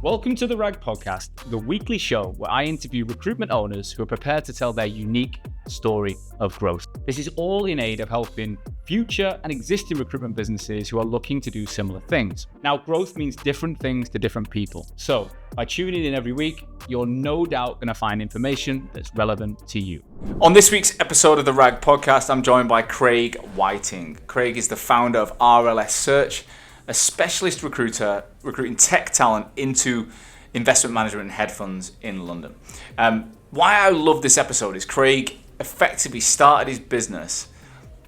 Welcome to the RAG Podcast, the weekly show where I interview recruitment owners who are prepared to tell their unique story of growth. This is all in aid of helping future and existing recruitment businesses who are looking to do similar things. Now, growth means different things to different people. So by tuning in every week, you're no doubt going to find information that's relevant to you. On this week's episode of the RAG Podcast, I'm joined by Craig Whiting. Craig is the founder of RLS Search, a specialist recruiter recruiting tech talent into investment management and hedge funds in London. Why I love this episode is Craig effectively started his business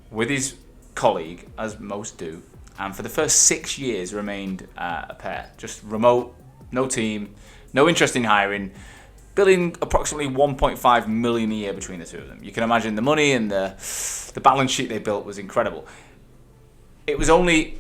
with his colleague, as most do, and for the first 6 years remained a pair, just remote, no team, no interest in hiring, billing approximately 1.5 million a year between the two of them. You can imagine the money and the balance sheet they built was incredible. It was only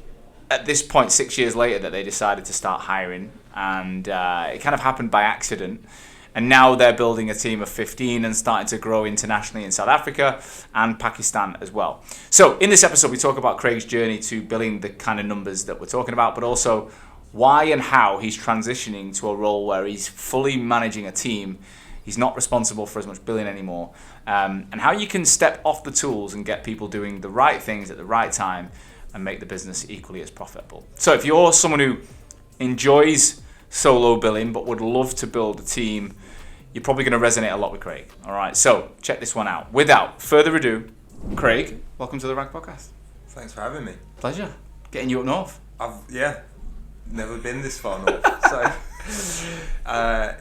at this point, 6 years later, that they decided to start hiring, and it kind of happened by accident. And now they're building a team of 15 and starting to grow internationally in South Africa and Pakistan as well. So in this episode, we talk about Craig's journey to billing the kind of numbers that we're talking about, but also why and how he's transitioning to a role where he's fully managing a team. He's not responsible for as much billing anymore, and how you can step off the tools and get people doing the right things at the right time and make the business equally as profitable. So if you're someone who enjoys solo billing but would love to build a team, you're probably going to resonate a lot with Craig. All right, so check this one out. Without further ado, Craig, welcome to the RAG Podcast. Thanks for having me. Pleasure. Getting you up north. I've never been this far north, so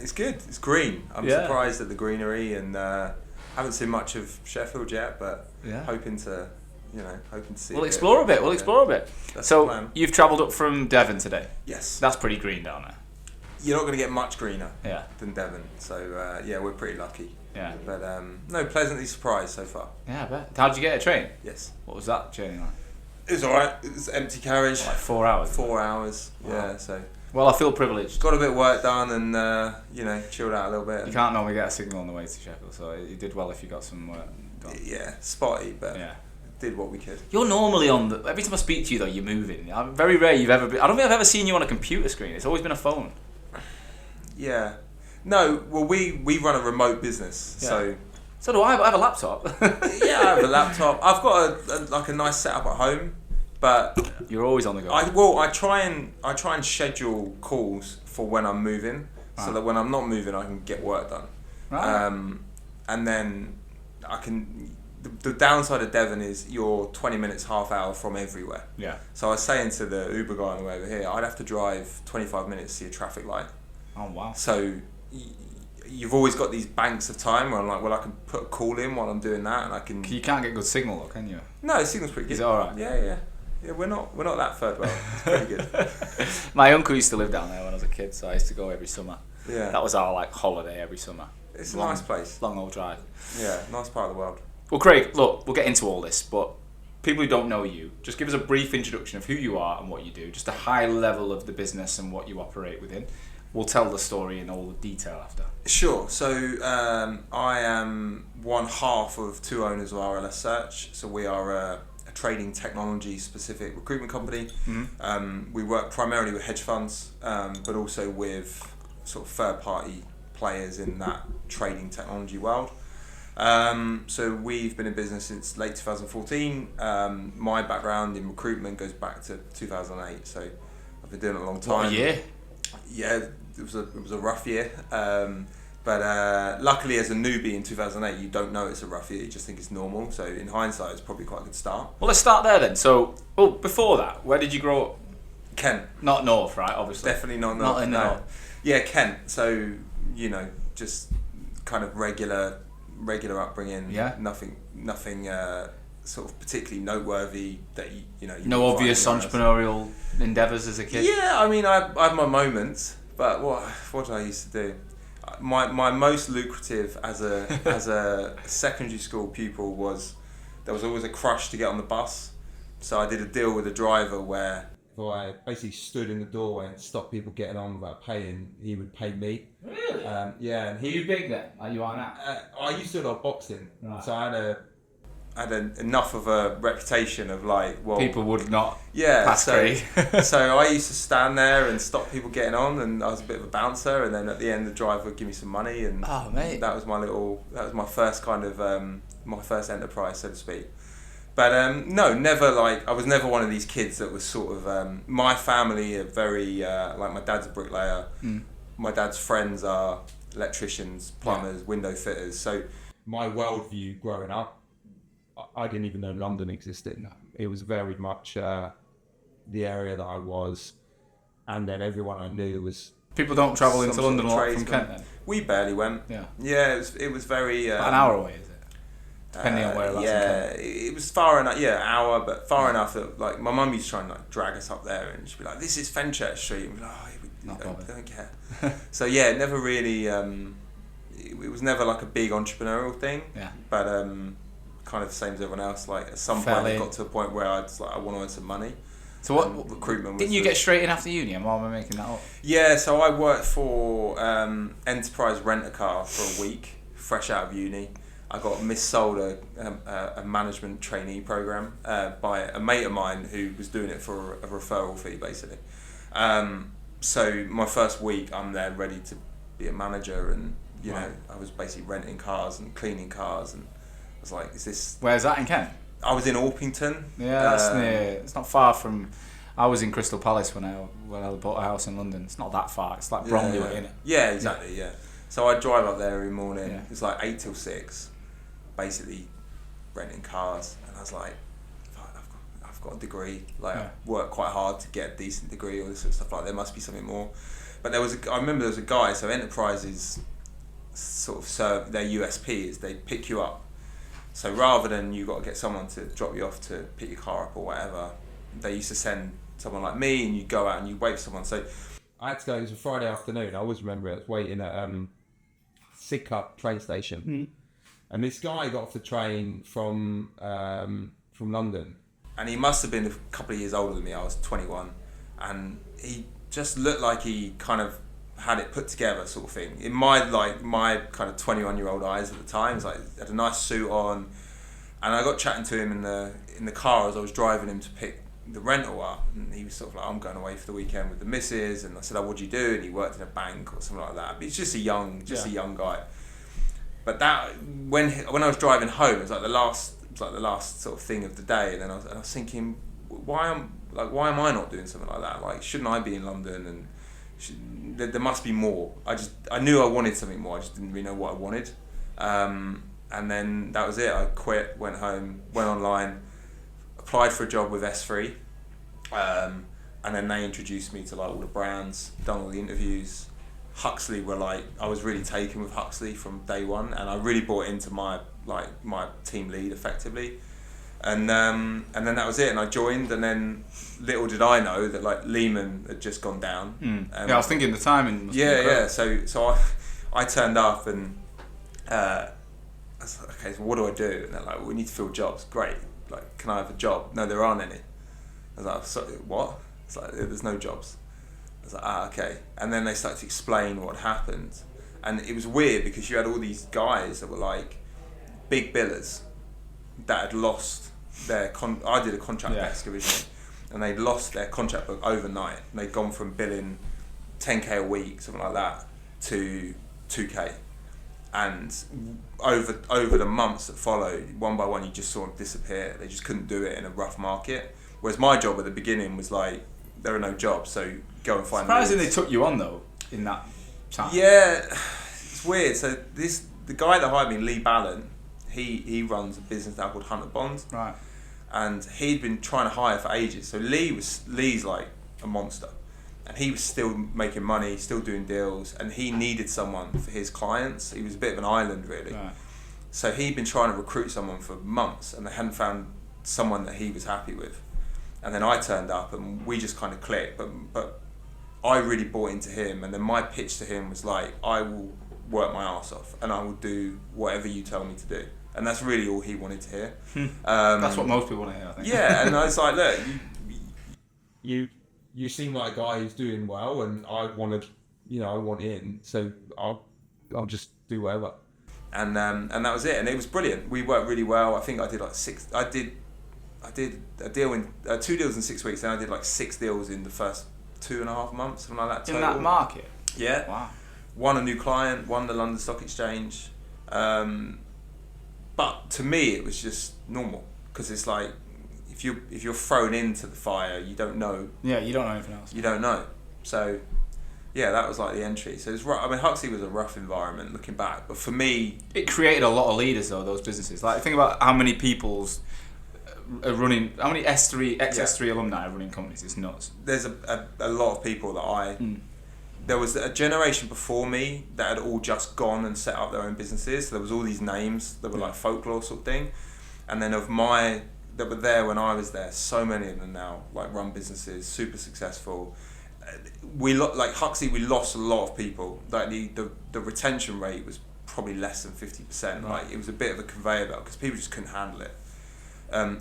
it's good. It's green. I'm surprised at the greenery, and haven't seen much of Sheffield yet, but hoping to see. We'll explore a bit. That's so the plan. You've travelled up from Devon today. Yes. That's pretty green down there. You're not going to get much greener Yeah. than Devon, so we're pretty lucky. Yeah. But pleasantly surprised so far. Yeah, I bet. How'd you get a train? Yes. What was that journey like? It was alright. It was empty carriage. Like 4 hours? 4 hours. Wow. Yeah. So. Well, I feel privileged. Got a bit of work done and chilled out a little bit. You can't normally get a signal on the way to Sheffield, so you did well if you got some work done. Yeah, spotty, but did what we could. You're normally every time I speak to you though, you're moving. I'm very rare you've ever been. I don't think I've ever seen you on a computer screen. It's always been a phone. Yeah. No, well we run a remote business, so do I, but I have a laptop. Yeah, I have a laptop. I've got a nice setup at home, but you're always on the go. I try and schedule calls for when I'm moving, so that when I'm not moving, I can get work done. Right. And then I can. The downside of Devon is you're 20 minutes, half hour from everywhere. Yeah. So I was saying to the Uber guy on the way over here, I'd have to drive 25 minutes to see a traffic light. Oh wow. So you've always got these banks of time where I'm like, well, I can put a call in while I'm doing that, and I can. You can't get good signal though, can you? No, the signal's pretty good. Is it all right? Yeah. We're not that third world. It's pretty good. My uncle used to live down there when I was a kid, so I used to go every summer. Yeah. That was our holiday every summer. It's a nice place. Long old drive. Yeah, nice part of the world. Well, Craig, look, we'll get into all this, but people who don't know you, just give us a brief introduction of who you are and what you do, just a high level of the business and what you operate within. We'll tell the story in all the detail after. Sure. So I am one half of two owners of RLS Search. So we are a trading technology specific recruitment company. Mm-hmm. We work primarily with hedge funds, but also with sort of third party players in that trading technology world. So we've been in business since late 2014. My background in recruitment goes back to 2008. So I've been doing it a long time. What a year? Yeah, it was a rough year. But luckily, as a newbie in 2008, you don't know it's a rough year. You just think it's normal. So in hindsight, it's probably quite a good start. Well, let's start there then. So, before that, where did you grow up? Kent. Not North, right? Obviously. Definitely not North. Not in the North. Yeah, Kent. So just kind of regular upbringing. Yeah. Nothing sort of particularly noteworthy that you no obvious entrepreneurial endeavours as a kid. Yeah, I mean, I have my moments, but what did I used to do? My most lucrative as a secondary school pupil was there was always a crush to get on the bus, so I did a deal with a driver where I basically stood in the doorway and stopped people getting on without paying. He would pay me. Really? Yeah, and Are you big then? Like you are now? I used to do a lot of boxing, right. So I had enough of a reputation of like, well, people would not pass grade. So I used to stand there and stop people getting on, and I was a bit of a bouncer, and then at the end the driver would give me some money, and that was my first kind of my first enterprise, so to speak. But no, never like, I was never one of these kids that was sort of, my family are very, like my dad's a bricklayer, my dad's friends are electricians, plumbers, window fitters, so my worldview growing up, I didn't even know London existed. It was very much the area that I was, and then everyone I knew was... People don't travel into London a lot from Kent then? We barely went. Yeah, it was very... an hour away, is it? Depending on where that's in Kent. It was far enough, hour, but far enough that like my mum used to try and like drag us up there, and she'd be like, "This is Fenchurch Street," and we'd be like, "Oh, don't care." So yeah, never really. It was never like a big entrepreneurial thing. But kind of the same as everyone else. Like at some point, I got to a point where I want to earn some money. So what recruitment? Didn't you get straight in after uni? Or am I making that up? Yeah, so I worked for Enterprise Rent-A-Car for a week, fresh out of uni. I got missold a management trainee program by a mate of mine who was doing it for a referral fee, basically. So my first week, I'm there ready to be a manager, and you know, I was basically renting cars and cleaning cars, and I was like, "Is this?" Where's that in Kent? I was in Orpington. Yeah, that's near. It's not far from. I was in Crystal Palace when I bought a house in London. It's not that far. It's like Bromley, isn't it? Yeah, exactly. Yeah. So I drive up there every morning. Yeah. It's like 8 till 6. Basically renting cars, and I was like, I've got a degree, like I worked quite hard to get a decent degree, all this sort of stuff, like there must be something more. But I remember there was a guy, so enterprises sort of serve, their USP is they pick you up. So rather than you got to get someone to drop you off to pick your car up or whatever, they used to send someone like me, and you go out and you wait for someone. So I had to go, it was a Friday afternoon, I always remember it, I was waiting at Sidcup train station. And this guy got off the train from London, and he must have been a couple of years older than me. I was 21, and he just looked like he kind of had it put together, sort of thing. In my kind of 21-year-old eyes at the time, he had a nice suit on, and I got chatting to him in the car as I was driving him to pick the rental up, and he was sort of like, "I'm going away for the weekend with the missus," and I said, "Oh, what do you do?" And he worked in a bank or something like that. But he's just a young guy. But that when I was driving home, it was like the last sort of thing of the day, and then I was thinking, why am I not doing something like that? Like, shouldn't I be in London? And there must be more. I knew I wanted something more. I just didn't really know what I wanted. And then that was it. I quit, went home, went online, applied for a job with S3, and then they introduced me to like all the brands, done all the interviews. Huxley were like, I was really taken with Huxley from day one, and I really bought into my team lead effectively, and then that was it, and I joined, and then little did I know that like Lehman had just gone down. I was thinking the timing must be incredible. So I turned up, and I was like, okay, so what do I do? And they're like, well, we need to fill jobs. Great, like, can I have a job? No, there aren't any. I was like, sorry, what? It's like, there's no jobs. I was like, okay. And then they started to explain what happened. And it was weird because you had all these guys that were like big billers that had lost their I did a contract desk originally, and they'd lost their contract book overnight. And they'd gone from billing 10k a week, something like that, to 2k. And over the months that followed, one by one, you just saw them disappear. They just couldn't do it in a rough market. Whereas my job at the beginning was like, there are no jobs, so go and find. Surprising they took you on though in that time. Yeah, it's weird. So the guy that hired me, Lee Ballon, he runs a business now called Hunter Bond. Right. And he'd been trying to hire for ages. So Lee's like a monster, and he was still making money, still doing deals, and he needed someone for his clients. He was a bit of an island, really. Right. So he'd been trying to recruit someone for months, and they hadn't found someone that he was happy with. And then I turned up, and we just kind of clicked. But I really bought into him, and then my pitch to him was like, I will work my ass off, and I will do whatever you tell me to do. And that's really all he wanted to hear. That's what most people want to hear, I think. Yeah, and I was like, look, you seem like a guy who's doing well, and I want in, so I'll just do whatever. and that was it. And it was brilliant. We worked really well. I think I did like I did a deal in 2 deals in 6 weeks, and I did like 6 deals in the first 2.5 months, something like that. In total. that market. Yeah. Wow. Won a new client. Won the London Stock Exchange. But to me, it was just normal, because it's like if you're thrown into the fire, you don't know. Yeah, you don't know anything else. You don't know. So, yeah, that was like the entry. So it's rough. I mean, Huxley was a rough environment looking back, but for me, it created a lot of leaders though. Those businesses. Like, think about how many people's are running. How many ex-S3 alumni are running companies? It's nuts. There's a lot of people that there was a generation before me that had all just gone and set up their own businesses. So there was all these names that were like folklore sort of thing, and then that were there when I was there. So many of them now like run businesses, super successful. Like Huxley, we lost a lot of people. Like the retention rate was probably less than 50%. Right. Like it was a bit of a conveyor belt because people just couldn't handle it.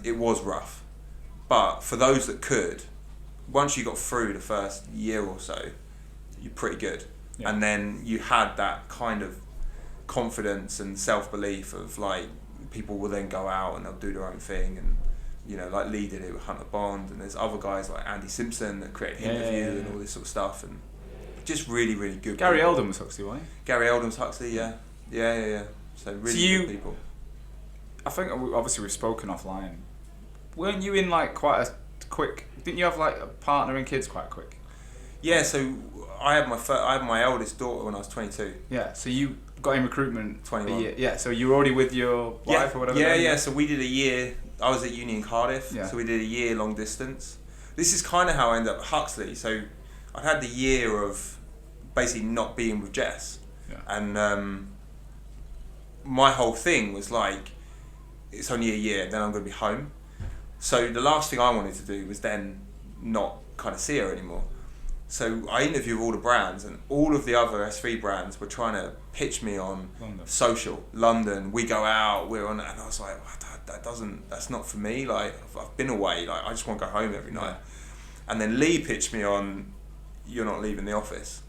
It was rough, but for those that could, once you got through the first year or so, you're pretty good. Yeah. And then you had that kind of confidence and self-belief of like people will then go out and they'll do their own thing, and you know, like Lee did it with Hunter Bond, and there's other guys like Andy Simpson that created Interview and all this sort of stuff, and just really, really good Gary people. Eldon was Huxley, wasn't he? Gary Eldon's Huxley, yeah. So really good people. I think obviously we've spoken offline. Weren't you in like quite a quick? Didn't you have like a partner and kids quite quick? Yeah, so I had my eldest daughter when I was 22. Yeah, so you got in recruitment 21. Yeah, so you were already with your wife or whatever. Yeah. So we did a year. I was at uni in Cardiff, yeah. So we did a year long distance. This is kind of how I ended up at Huxley. So I had the year of basically not being with Jess, and my whole thing was like, it's only a year, then I'm going to be home. So the last thing I wanted to do was then not kind of see her anymore. So I interviewed with all the brands, and all of the other S3 brands were trying to pitch me on social, London, we go out, we're on, and I was like, that's not for me, like, I've been away, like, I just want to go home every night. And then Lee pitched me on, you're not leaving the office,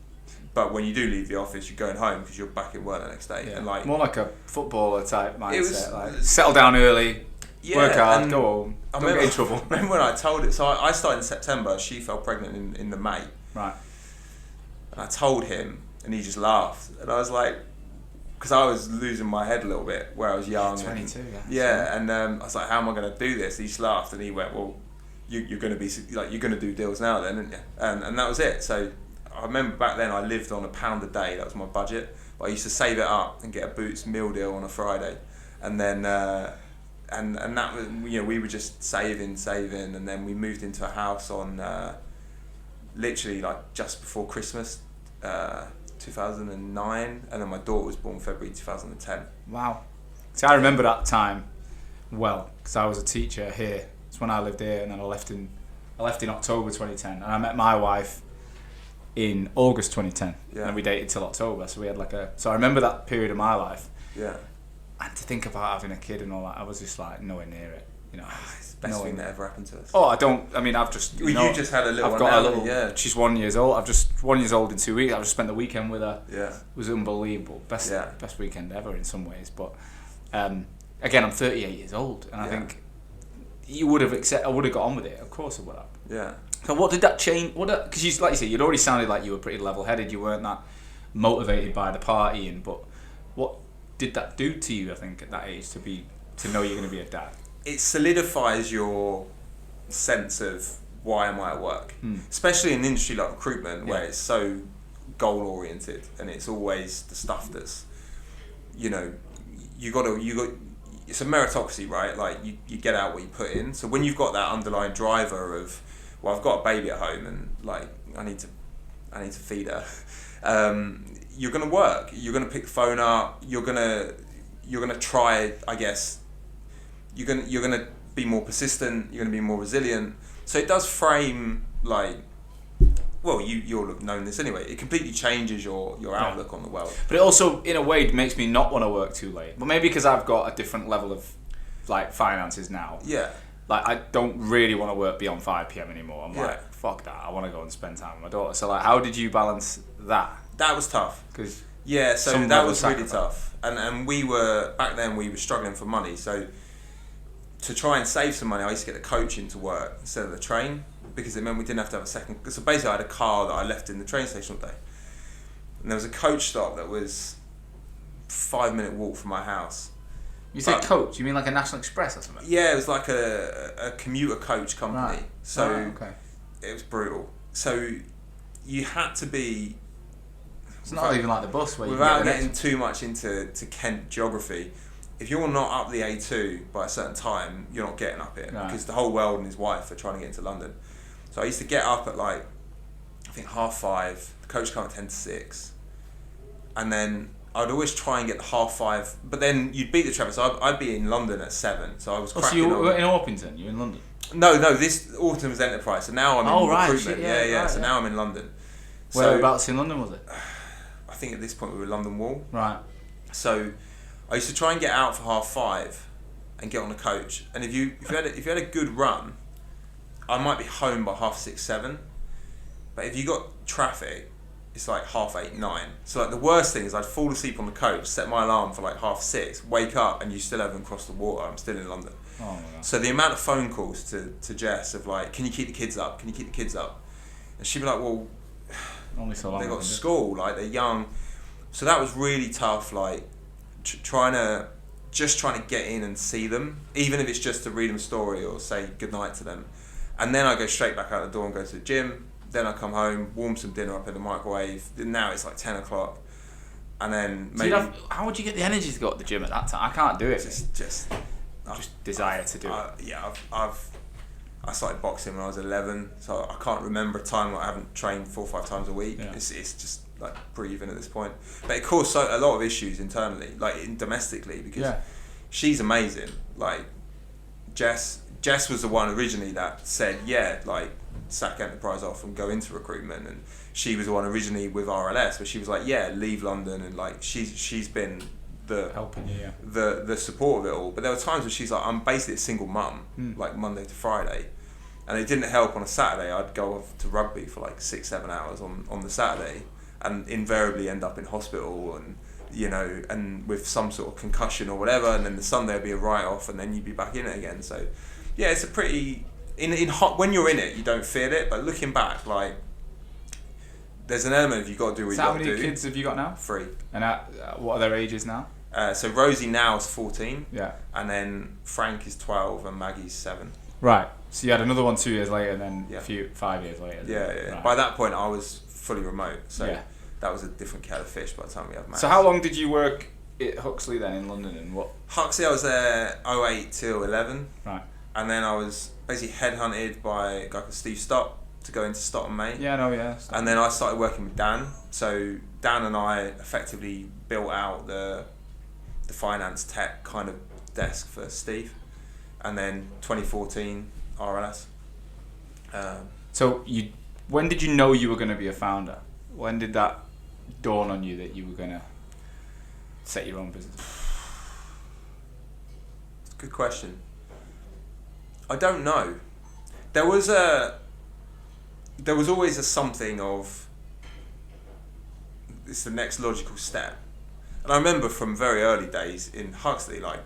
but when you do leave the office, you're going home because you're back at work the next day. Yeah. And like, more like a footballer type mindset, like, settle down early, work hard, go home, don't get in trouble. I remember when I told it, so I started in September, she fell pregnant in the May. Right. And I told him, and he just laughed. And I was like, because I was losing my head a little bit where I was young. 22, and I was like, how am I going to do this? He just laughed, and he went, well, you're going to be like, you're going to do deals now then, aren't you? And that was it. So I remember back then I lived on £1 a day. That was my budget. But I used to save it up and get a Boots meal deal on a Friday, and then and that was, you know, we were just saving, and then we moved into a house on literally like just before Christmas, 2009, and then my daughter was born February 2010. Wow. See, I remember that time well because I was a teacher here. It's when I lived here, and then I left in October 2010, and I met my wife in August 2010, and we dated till October. So we had so I remember that period of my life. Yeah. And to think about having a kid and all that, I was just like nowhere near it. You know, it's the best thing that ever happened to us. Oh, I've just. You just had a little. I've got a little. Yeah. She's 1 year old. I've just 1 year old in 2 weeks. I've just spent the weekend with her. Yeah. It was unbelievable. Best weekend ever in some ways. But again, I'm 38 years old, and I think you would have I would have got on with it. Of course, I would have. Yeah. So what did that change? Because like you said, you'd already sounded like you were pretty level-headed. You weren't that motivated by the partying. But what did that do to you? I think at that age to know you're going to be a dad. It solidifies your sense of why am I at work, especially in an industry like recruitment where it's so goal oriented, and it's always the stuff that's, you know, you got it's a meritocracy, right? Like you get out what you put in. So when you've got that underlying driver of, well, I've got a baby at home and like I need to feed her, you're gonna work. You're gonna pick the phone up. You're gonna try, I guess. You're gonna be more persistent. You're gonna be more resilient. So it does frame like, well, you'll have known this anyway. It completely changes your outlook on the world. But it also, in a way, makes me not want to work too late. But maybe because I've got a different level of like finances now. Yeah. Like I don't really want to work beyond 5 p.m. anymore. I'm like, fuck that. I want to go and spend time with my daughter. So like, how did you balance that? That was tough. Yeah, so some that level was of really sacrifice. tough. And we were, back then we were struggling for money. So to try and save some money, I used to get the coach into work instead of the train, because it meant we didn't have to have a second. So basically I had a car that I left in the train station all day. And there was a coach stop that was 5-minute walk from my house. You say coach, you mean like a National Express or something? Yeah, it was like a commuter coach company. Right. So Okay. it was brutal. So you had to be... It's not even like the bus where you Without get the getting next... too much into Kent geography, if you're not up the A2 by a certain time, you're not getting up it, Right. because the whole world and his wife are trying to get into London. So I used to get up at like, I think 5:30, the coach come at 10 to 6, and then I'd always try and get the 5:30, but then you'd beat the traffic, so I'd be in London at 7, so I was So cracking you on. were in Orpington, you're in London? No, this autumn was Enterprise, so now I'm in recruitment. Shit, yeah. right, So now I'm in London. So Whereabouts in London was it? I think at this point we were London Wall. Right. So I used to try and get out for 5:30 and get on the coach. And if you had a good run, I might be home by 6:30, 7. But if you got traffic, it's like 8:30, 9. So like the worst thing is I'd fall asleep on the coach, set my alarm for like 6:30, wake up and you still haven't crossed the water. I'm still in London. Oh my God. So the amount of phone calls to Jess of like, can you keep the kids up? Can you keep the kids up? And she'd be like, well, Only so long. they got isn't it? school, like they're young. So that was really tough, like trying to get in and see them, even if it's just to read them a story or say goodnight to them. And then I go straight back out the door and go to the gym. Then I come home, warm some dinner up in the microwave. Now it's like 10 o'clock. And then maybe... how would you get the energy to go to the gym at that time? I can't do it. Just desire to do it. Yeah, I started boxing when I was 11, so I can't remember a time where I haven't trained 4 or 5 times a week. Yeah. It's just like breathing at this point. But it caused a lot of issues internally, like domestically, because she's amazing. Like Jess was the one originally that said, like sack Enterprise off and go into recruitment, and she was the one originally with RLS where she was like, leave London, and like she's been the helping you, the support of it all. But there were times where she's like, I'm basically a single mum, like Monday to Friday, and it didn't help on a Saturday. I'd go off to rugby for like 6-7 hours on the Saturday, and invariably end up in hospital, and and with some sort of concussion or whatever, and then the Sunday would be a write-off, and then you'd be back in it again. So it's a pretty when you're in it you don't feel it, but looking back, like there's an element of you got to do what you got to do. How many kids have you got now? 3. And what are their ages now? So Rosie now is 14, and then Frank is 12 and Maggie's 7. Right. So you had another one 2 years later, and then 5 years later. Yeah. Right. By that point, I was fully remote, so that was a different kettle of fish by the time we had Max. So how long did you work at Huxley then in London, and what? Huxley, I was there 08 till 11. Right. And then I was basically headhunted by a guy called Steve Stott to go into Stott and May. And then I started working with Dan. So Dan and I effectively built out the finance tech kind of desk for Steve. And then 2014, RLS. So when did you know you were going to be a founder? When did that dawn on you that you were going to set your own business? It's a good question. I don't know. There was always a something of, it's the next logical step. And I remember from very early days in Huxley, like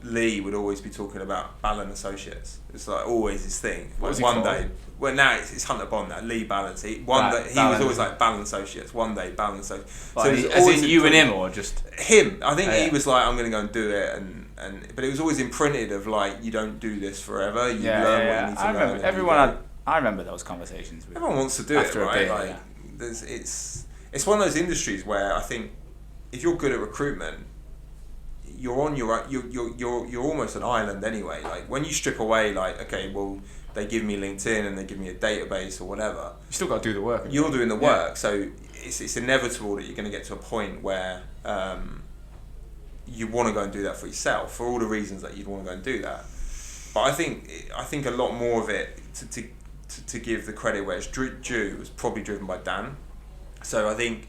Lee would always be talking about Ballon Associates. It's like always his thing. What was like he one called? day, well now it's Hunter Bond now, Lee Ballon. He was always like Ballon Associates. One day Ballon Associates. Like, so as in you and him, or just him? I think he was like, I'm going to go and do it, but it was always imprinted of like, you don't do this forever. You learn what you need to learn. I remember those conversations. Everyone wants to do it, right? It's one of those industries where I think if you're good at recruitment, you're on your own, you're almost an island anyway. Like when you strip away, like, okay, well, they give me LinkedIn and they give me a database or whatever. You still got to do the work. You're doing the work, so it's inevitable that you're going to get to a point where you want to go and do that for yourself for all the reasons that you'd want to go and do that. But I think a lot more of it to give the credit where it's due was probably driven by Dan. So I think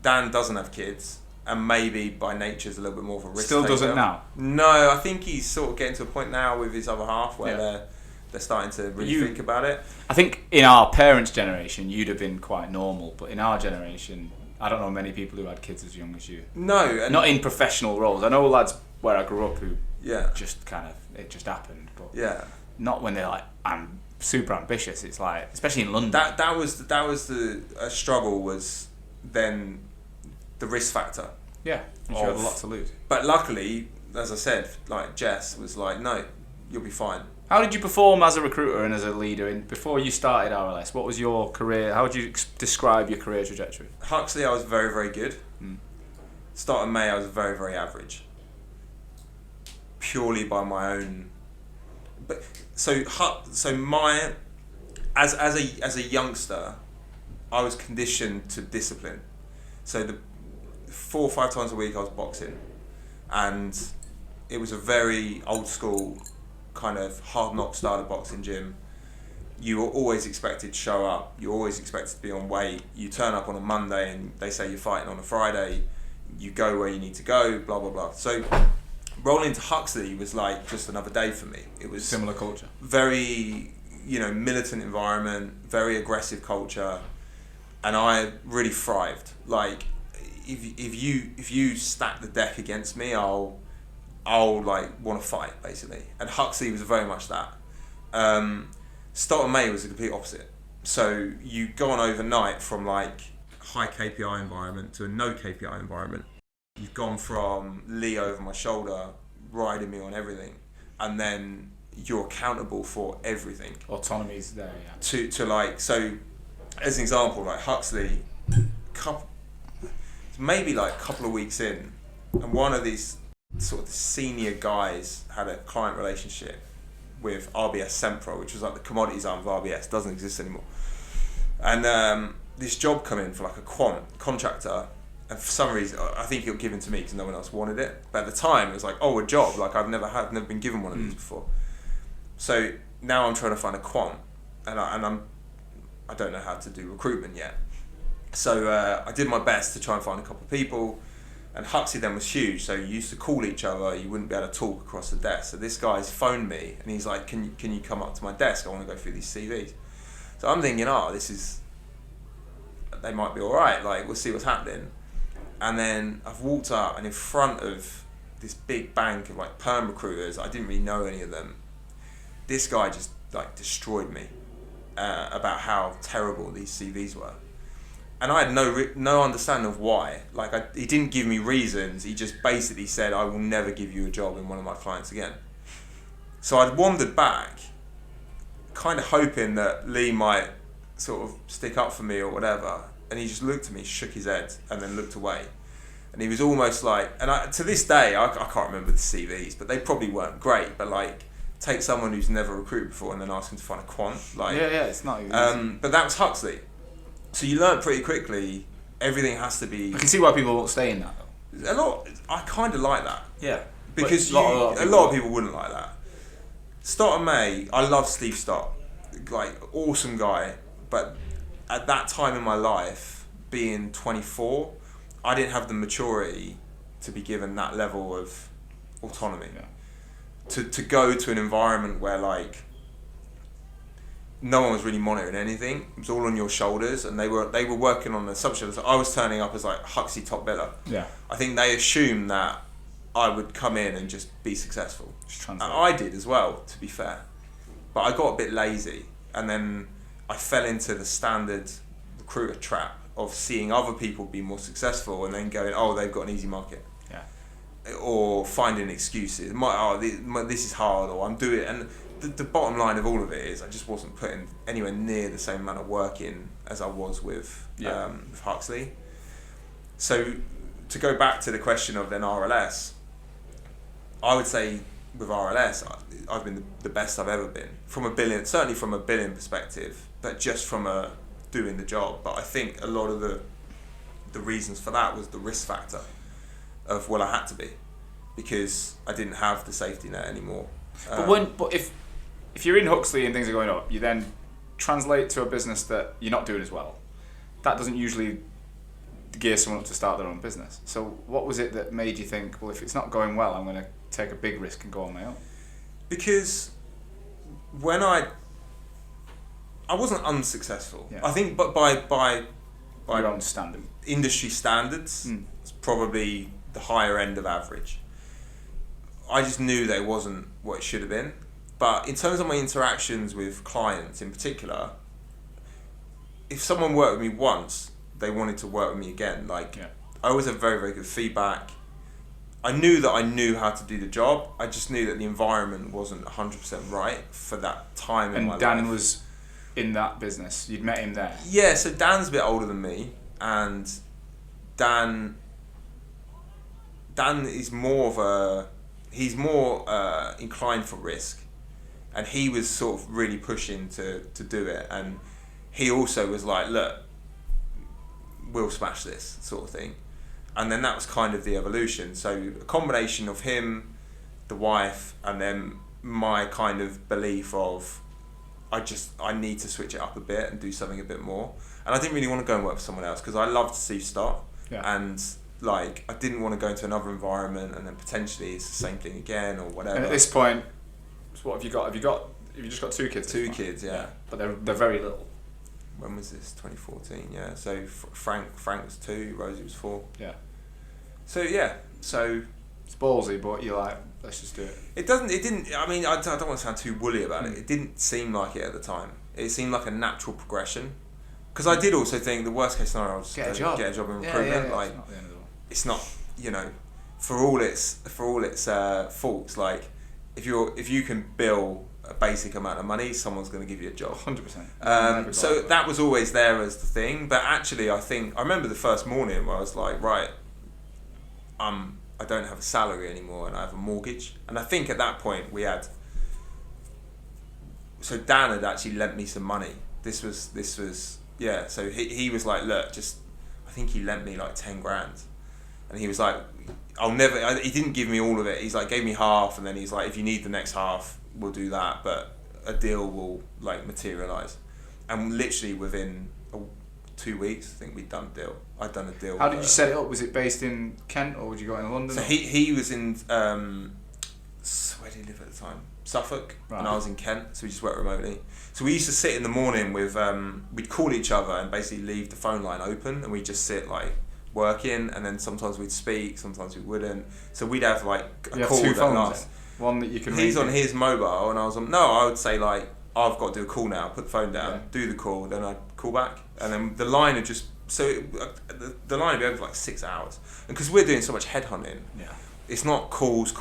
Dan doesn't have kids, and maybe by nature is a little bit more of a risk Still taker. doesn't now? No, I think he's sort of getting to a point now with his other half where they're starting to really think about it. I think in our parents' generation, you'd have been quite normal, but in our generation, I don't know many people who had kids as young as you. No, and Not in professional roles. I know lads where I grew up who yeah, just kind of, it just happened, but yeah. not when they're like, I'm super ambitious. It's like, especially in London. That was the struggle, was then the risk factor. Yeah, you had a lot to lose. But luckily, as I said, like Jess was like, no, you'll be fine. How did you perform as a recruiter and as a leader before you started RLS? What was your career? How would you describe your career trajectory? Huxley, I was very, very good. Start of May, I was very, very average. Purely by my own. But as a youngster, I was conditioned to discipline. So the 4 or 5 times a week I was boxing, and it was a very old school kind of hard knock style of boxing gym. You were always expected to show up. You're always expected to be on weight. You turn up on a Monday and they say you're fighting on a Friday. You go where you need to go, blah, blah, blah. So rolling into Huxley was like just another day for me. It was Similar culture. very, militant environment, very aggressive culture. And I really thrived. Like, if you stack the deck against me, I'll like want to fight, basically. And Huxley was very much that. Start of May was the complete opposite. So you go on overnight from like high KPI environment to a no KPI environment. You've gone from Lee over my shoulder, riding me on everything, and then you're accountable for everything. Autonomy's there, yeah. To like, so as an example, like Huxley, maybe like a couple of weeks in, and one of these sort of senior guys had a client relationship with RBS Sempro, which was like the commodities arm of RBS, doesn't exist anymore. And this job come in for like a quant contractor, and for some reason I think it was given to me because no one else wanted it. But at the time it was like, oh, a job, like I've never been given one of these before. So now I'm trying to find a quant, and I don't know how to do recruitment yet. So I did my best to try and find a couple of people. And Huxley then was huge, so you used to call each other, you wouldn't be able to talk across the desk. So this guy's phoned me and he's like, can you come up to my desk? I want to go through these CVs. So I'm thinking, they might be alright, like we'll see what's happening. And then I've walked up, and in front of this big bank of like perm recruiters, I didn't really know any of them. This guy just like destroyed me about how terrible these CVs were. And I had no understanding of why. Like he didn't give me reasons. He just basically said, I will never give you a job in one of my clients again. So I'd wandered back, kind of hoping that Lee might sort of stick up for me or whatever. And he just looked at me, shook his head, and then looked away. And he was almost like, and to this day, I can't remember the CVs, but they probably weren't great. But like, take someone who's never recruited before and then ask them to find a quant. Like, yeah, it's not easy. But that was Huxley. So you learn pretty quickly, everything has to be... I can see why people won't stay in that, though. I kind of like that. Yeah. Because a lot of people wouldn't like that. Start of May, I love Steve Stott. Like, awesome guy. But at that time in my life, being 24, I didn't have the maturity to be given that level of autonomy. Yeah. To go to an environment where, like, no one was really monitoring anything. It was all on your shoulders, and they were working on the assumption that I was turning up as like Huxley top biller. Yeah. I think they assumed that I would come in and just be successful. And I did as well, to be fair. But I got a bit lazy, and then I fell into the standard recruiter trap of seeing other people be more successful and then going, oh, they've got an easy market. Yeah. Or finding excuses. This is hard, or I'm doing it. And the bottom line of all of it is I just wasn't putting anywhere near the same amount of work in as I was with Huxley. So to go back to the question of then RLS, I would say with RLS, I've been the best I've ever been. Certainly from a billion perspective, but just from doing the job. But I think a lot of the reasons for that was the risk factor of, well, I had to be, because I didn't have the safety net anymore. But if you're in Huxley and things are going up, you then translate to a business that you're not doing as well. That doesn't usually gear someone up to start their own business. So what was it that made you think, well, if it's not going well, I'm going to take a big risk and go on my own? Because when I wasn't unsuccessful. Yeah. I think, but by by your own standard. Industry standards, it's probably the higher end of average. I just knew that it wasn't what it should have been. But in terms of my interactions with clients in particular, if someone worked with me once, they wanted to work with me again. Like, I always had very, very good feedback. I knew that I knew how to do the job. I just knew that the environment wasn't 100% right for that time in my life. And Dan was in that business. You'd met him there. Yeah, so Dan's a bit older than me, and Dan is he's more inclined for risk, and he was sort of really pushing to do it, and he also was like, look, we'll smash this sort of thing. And then that was kind of the evolution. So a combination of him, the wife, and then my kind of belief of I need to switch it up a bit and do something a bit more. And I didn't really want to go and work for someone else because I loved Steve Stott. And like, I didn't want to go into another environment and then potentially it's the same thing again or whatever. And at this point, so what have you got? Have you just got 2 kids? 2 kids, yeah. But they're very little. When was this? 2014, yeah. So Frank was 2, Rosie was 4. Yeah. So yeah, so it's ballsy, but you're like, let's just do it. It didn't, I mean, I don't want to sound too woolly about it. It didn't seem like it at the time. It seemed like a natural progression. Because I did also think the worst case scenario was get a job in recruitment. Yeah. Like, it's not the end of the world. It's not, you know, for all its faults, like, if you can bill a basic amount of money, someone's going to give you a job. 100%. So that was always there as the thing. But actually, I remember the first morning where I was like, right, I don't have a salary anymore and I have a mortgage. And I think at that point so Dan had actually lent me some money. This was yeah. So he was like, look, I think he lent me like 10 grand, and he was like, he didn't give me all of it. He's like, gave me half, and then he's like, if you need the next half, we'll do that, but a deal will like materialize. And literally within 2 weeks, I think I'd done a deal. How did you set it up? Was it based in Kent or would you go in London? So he was in where did he live at the time? Suffolk, and I was in Kent, so we just worked remotely. So we used to sit in the morning with we'd call each other and basically leave the phone line open, and we'd just sit like working, and then sometimes we'd speak, sometimes we wouldn't. So we'd have like a call 2 that phones lasts. One that you can. He's on his mobile, and I was on. No, I would say like, I've got to do a call now. Put the phone down, do the call, then I'd call back, and then the line would just the line would be over for like 6 hours. And because we're doing so much headhunting, it's not calls.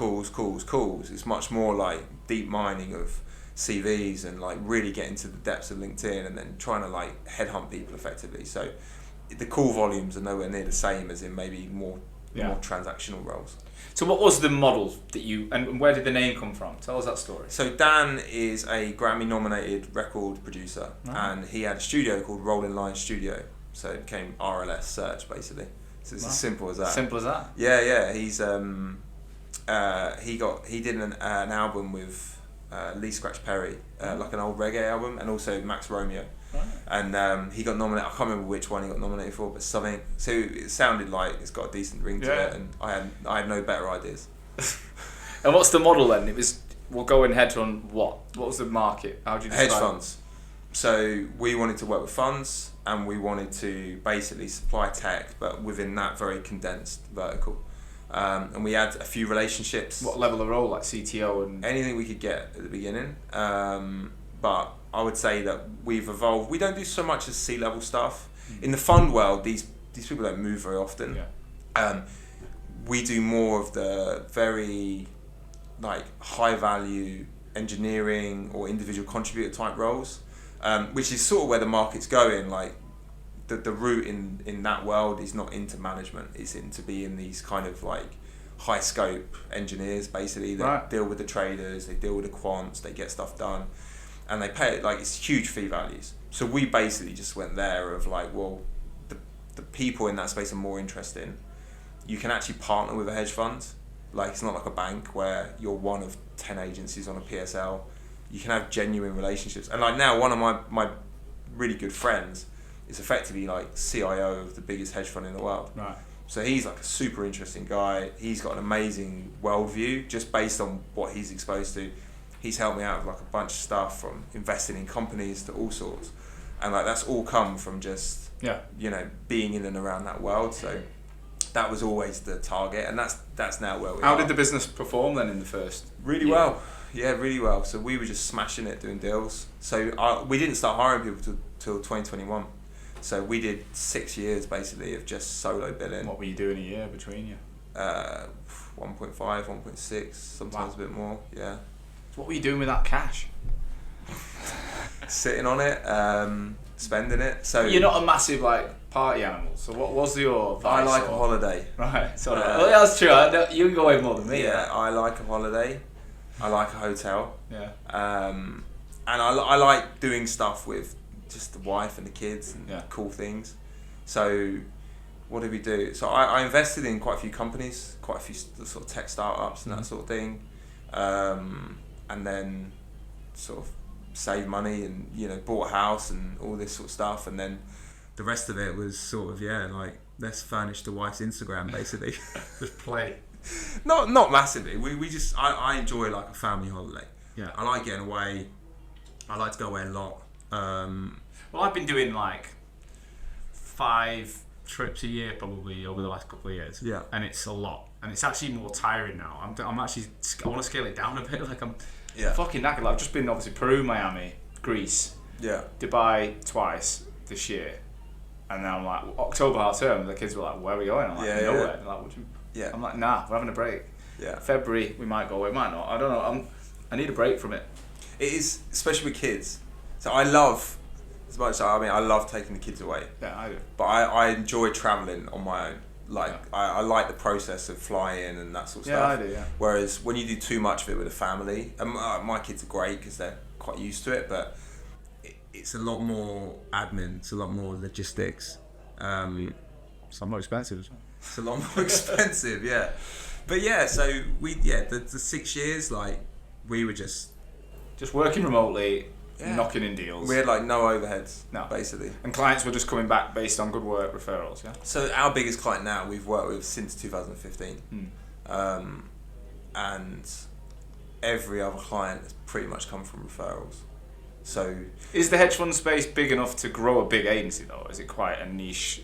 It's much more like deep mining of CVs and like really getting to the depths of LinkedIn and then trying to like headhunt people effectively. So the call volumes are nowhere near the same as in maybe more transactional roles. So what was the model that and where did the name come from? Tell us that story. So Dan is a Grammy-nominated record producer, and he had a studio called Rolling Line Studio. So it became RLS Search, basically. So it's as simple as that. Simple as that? Yeah. He's he did an album with Lee Scratch Perry, like an old reggae album, and also Max Romeo. Right. And he got nominated. I can't remember which one he got nominated for, but something. So it sounded like it's got a decent ring to it, and I had no better ideas. And what's the model then? We'll go in hedge on what? What was the market? How do you describe hedge funds? So we wanted to work with funds, and we wanted to basically supply tech, but within that very condensed vertical. And we had a few relationships. What level of role, like CTO and anything we could get at the beginning. But I would say that we've evolved. We don't do so much as C-level stuff. In the fund world, these people don't move very often. We do more of the very like high value engineering or individual contributor type roles, which is sort of where the market's going. Like the route in that world is not into management. It's into being these kind of like high scope engineers basically that deal with the traders, they deal with the quants, they get stuff done. And they pay it, like, it's huge fee values. So we basically just went there of like, well, the people in that space are more interesting. You can actually partner with a hedge fund. Like, it's not like a bank where you're one of 10 agencies on a PSL. You can have genuine relationships. And like now, one of my really good friends is effectively like CIO of the biggest hedge fund in the world. Right. So he's like a super interesting guy. He's got an amazing worldview just based on what he's exposed to. He's helped me out with like a bunch of stuff from investing in companies to all sorts. and like that's all come from just Yeah. you know being in and around that world. So that was always the target, and that's now where we are. How did the business perform then in the first? Really well. Yeah, really well. So we were just smashing it, doing deals. So we didn't start hiring people till 2021. So we did 6 years basically of just solo billing. What were you doing a year between you? 1.5, 1.6, sometimes a bit more. Yeah. So what were you doing with that cash? Sitting on it, spending it. So You're not a massive like party animal. So what was your advice? I like a holiday. Right. So that's true. You can go away more than me. Yeah, I like a holiday. I like a hotel. Yeah. And I like doing stuff with just the wife and the kids and cool things. So what did we do? So I invested in quite a few companies, quite a few sort of tech startups and that sort of thing. And then sort of saved money and, you know, bought a house and all this sort of stuff. And then the rest of it was sort of, like, let's furnish the wife's Instagram, basically. Just play. Not massively. We just, I enjoy, like, a family holiday. Yeah. I like getting away. I like to go away a lot. Well, I've been doing, like, 5 trips a year probably over the last couple of years. Yeah. And it's a lot. And it's actually more tiring now. I'm actually, I want to scale it down a bit. Like, I'm fucking knackered. Like, I've just been, obviously, Peru, Miami, Greece, Dubai twice this year. And then I'm like, October half term, the kids were like, where are we going? I'm like, nowhere. And they're like, what do you... I'm like, nah, we're having a break. Yeah. February, we might go away, might not. I don't know. I need a break from it. It is, especially with kids. So I love, as much as I love taking the kids away. Yeah, I do. But I enjoy travelling on my own. Like, I like the process of flying and that sort of stuff. Yeah, I do, yeah. Whereas when you do too much of it with a family, and my kids are great because they're quite used to it, but it's a lot more admin, it's a lot more logistics. It's a lot more expensive as well. It's a lot more expensive, yeah. But yeah, so the 6 years, like, we were just working remotely, knocking in deals. We had like no overheads, basically. And clients were just coming back based on good work referrals, yeah? So our biggest client now we've worked with since 2015. And every other client has pretty much come from referrals. So is the hedge fund space big enough to grow a big agency though? Is it quite a niche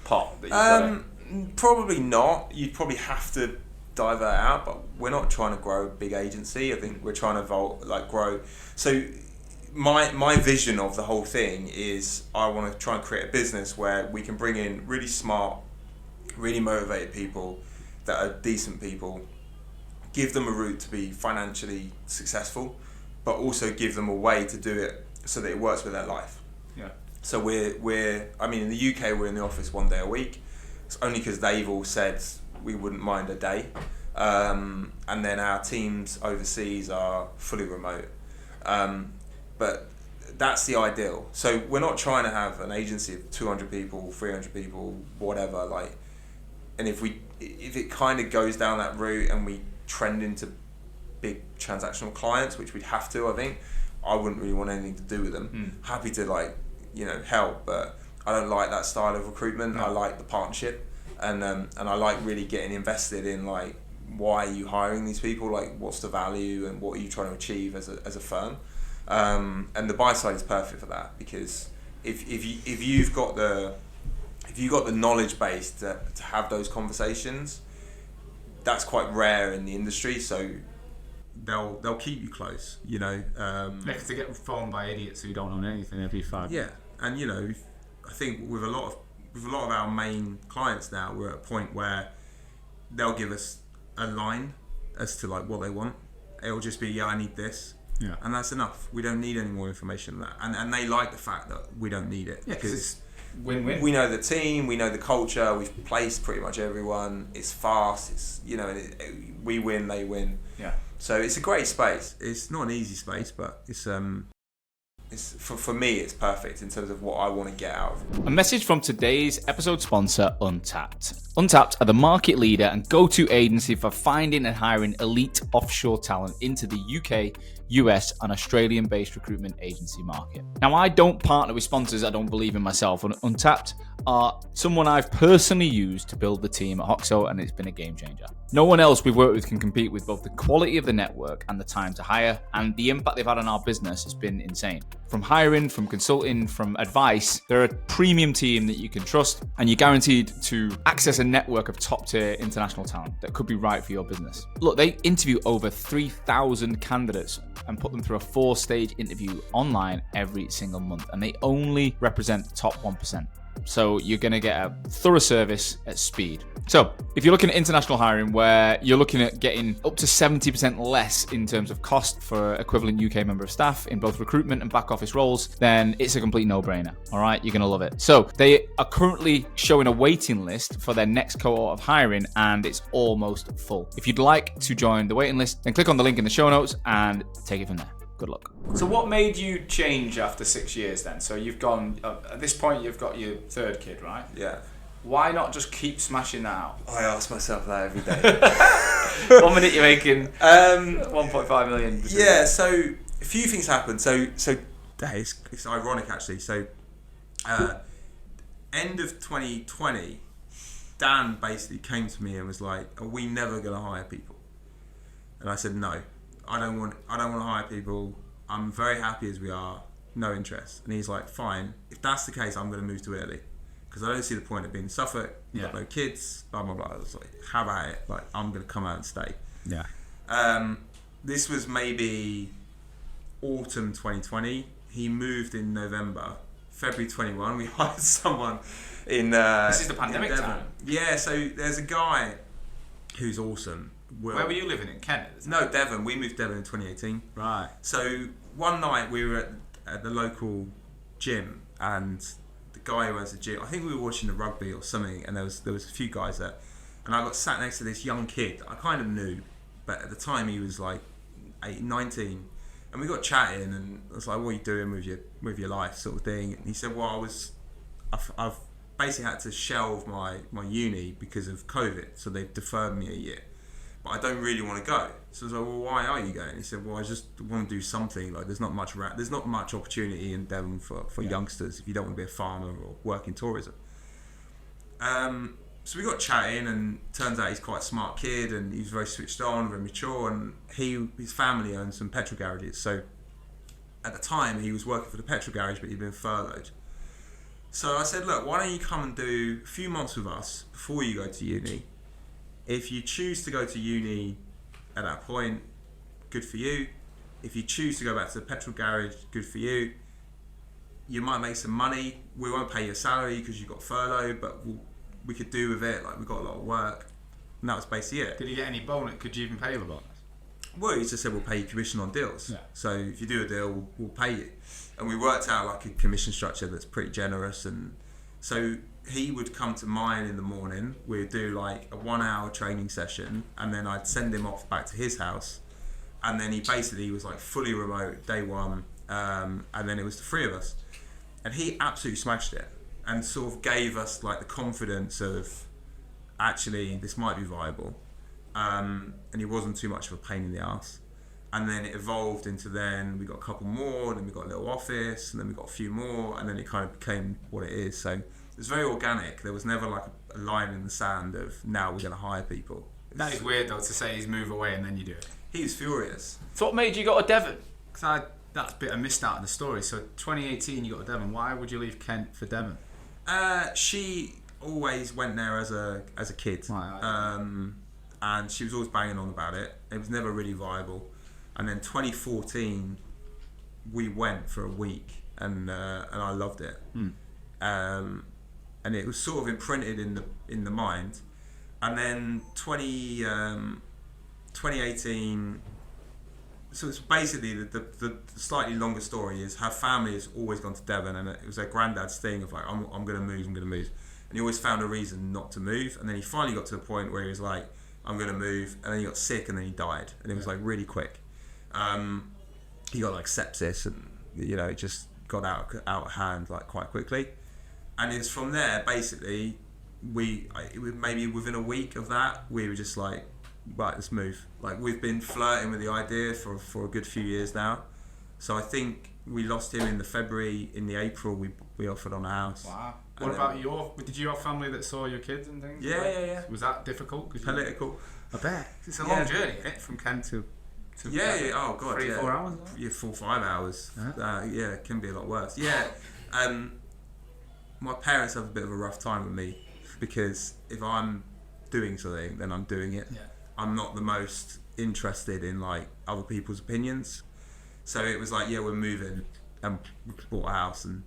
pot that you've got? Probably not. You'd probably have to divert out, but we're not trying to grow a big agency. I think we're trying to grow. So my vision of the whole thing is I want to try and create a business where we can bring in really smart, really motivated people that are decent people, give them a route to be financially successful, but also give them a way to do it so that it works with their life. Yeah. So we're in the UK we're in the office 1 day a week. It's only because they've all said we wouldn't mind a day. And then our teams overseas are fully remote. But that's the ideal. So we're not trying to have an agency of 200 people, 300 people, whatever. Like, and if it kind of goes down that route and we trend into big transactional clients, which we'd have to, I think, I wouldn't really want anything to do with them. Happy to help, but I don't like that style of recruitment. I like the partnership, and I like really getting invested in like why are you hiring these people, like what's the value and what are you trying to achieve as a firm. And the buy side is perfect for that, because if you've got the knowledge base to have those conversations, that's quite rare in the industry. So they'll keep you close, Because they get phoned by idiots who don't own anything every 5 years. Yeah, and I think with a lot of our main clients now, we're at a point where they'll give us a line as to like what they want. It'll just be, I need this. Yeah. And that's enough. We don't need any more information than that. And they like the fact that we don't need it. Yeah, because it's win-win. We know the team, we know the culture, we've placed pretty much everyone. It's fast, it's, we win, they win. Yeah. So it's a great space. It's not an easy space, but it's for me, it's perfect in terms of what I want to get out of it. A message from today's episode sponsor, Untapped. Untapped are the market leader and go-to agency for finding and hiring elite offshore talent into the UK, US and Australian-based recruitment agency market. Now, I don't partner with sponsors I don't believe in myself. Untapped are someone I've personally used to build the team at Huxley, and it's been a game changer. No one else we've worked with can compete with both the quality of the network and the time to hire, and the impact they've had on our business has been insane. From hiring, from consulting, from advice, they're a premium team that you can trust, and you're guaranteed to access a network of top-tier international talent that could be right for your business. Look, they interview over 3,000 candidates and put them through a 4-stage interview online every single month, and they only represent the top 1%. So you're going to get a thorough service at speed. So if you're looking at international hiring where you're looking at getting up to 70% less in terms of cost for equivalent UK member of staff in both recruitment and back office roles, then it's a complete no-brainer. All right, you're going to love it. So they are currently showing a waiting list for their next cohort of hiring, and it's almost full. If you'd like to join the waiting list, then click on the link in the show notes and take it from there. Good luck. So what made you change after 6 years then? So you've gone, at this point you've got your third kid, right? Yeah. Why not just keep smashing that out? I ask myself that every day. 1 minute you're making 1.5 million. Yeah, so a few things happened. So it's ironic actually. So end of 2020, Dan basically came to me and was like, "Are we never going to hire people?" And I said, "No. I don't want to hire people. I'm very happy as we are. No interest." And he's like, "Fine. If that's the case, I'm going to move to Italy because I don't see the point of being in Suffolk. You've got no kids. Blah blah blah." I was like, "How about it? Like, I'm going to come out and stay." Yeah. This was maybe autumn 2020. He moved in November. February 21, we hired someone in. This is the pandemic Devon. time. Yeah. So there's a guy who's awesome. Where were you living in Kent? No, Devon. We moved to Devon in 2018. Right. So one night we were at the local gym, and the guy who owns the gym, I think we were watching the rugby or something, and there was a few guys there, and I got sat next to this young kid I kind of knew, but at the time he was like 19, and we got chatting, and I was like, "What are you doing with your life?" sort of thing. And he said, "Well, I've basically had to shelve my uni because of COVID, so they've deferred me a year. But I don't really want to go." So I was like, "Well, why are you going?" He said, "Well, I just want to do something. Like, there's not much opportunity in Devon for youngsters if you don't want to be a farmer or work in tourism." So we got chatting, and turns out he's quite a smart kid, and he's very switched on, very mature, and his family owns some petrol garages. So at the time, he was working for the petrol garage, but he'd been furloughed. So I said, "Look, why don't you come and do a few months with us before you go to uni? If you choose to go to uni at that point, good for you. If you choose to go back to the petrol garage, good for you. You might make some money. We won't pay your salary because you got furloughed, but we could do with it. Like, we got a lot of work." And that was basically it. Did you get any bonus? Could you even pay the bonus? Well, he just said, "We'll pay you commission on deals. Yeah. So if you do a deal, we'll pay you." And we worked out like a commission structure that's pretty generous. And so he would come to mine in the morning. We'd do like a 1-hour training session, and then I'd send him off back to his house. And then he basically was like fully remote day one. And then it was the three of us. And he absolutely smashed it and sort of gave us like the confidence of actually this might be viable. And he wasn't too much of a pain in the ass. And then it evolved into then we got a couple more, and then we got a little office, and then we got a few more, and then it kind of became what it is. So it was very organic. There was never like a line in the sand of now we're going to hire people. That is weird though, to say he's move away and then you do it. He was furious. So what made you go to Devon? Because that's a bit I missed out of the story. So 2018 you got to Devon. Why would you leave Kent for Devon? She always went there as a kid. Right. And she was always banging on about it. It was never really viable. And then 2014, we went for a week, and I loved it. And it was sort of imprinted in the mind. And then 2018. So it's basically the slightly longer story is her family has always gone to Devon, and it was her granddad's thing of like, I'm going to move. And he always found a reason not to move. And then he finally got to a point where he was like, I'm going to move. And then he got sick, and then he died. And it was like really quick. He got like sepsis, and it just got out of hand like quite quickly. And it's from there basically maybe within a week of that we were just like, right, let's move. Like, we've been flirting with the idea for a good few years now. So I think we lost him in the February. In the April, we offered on a house. Wow. What about did you have family that saw your kids and things? Yeah. Was that difficult? Political. I bet. It's a long journey, isn't it? From Kent to oh god, 3-4 hours? Yeah, 4-5 hours. It can be a lot worse. Yeah. My parents have a bit of a rough time with me because if I'm doing something, then I'm doing it. Yeah. I'm not the most interested in like other people's opinions. So it was like, we're moving and we bought a house and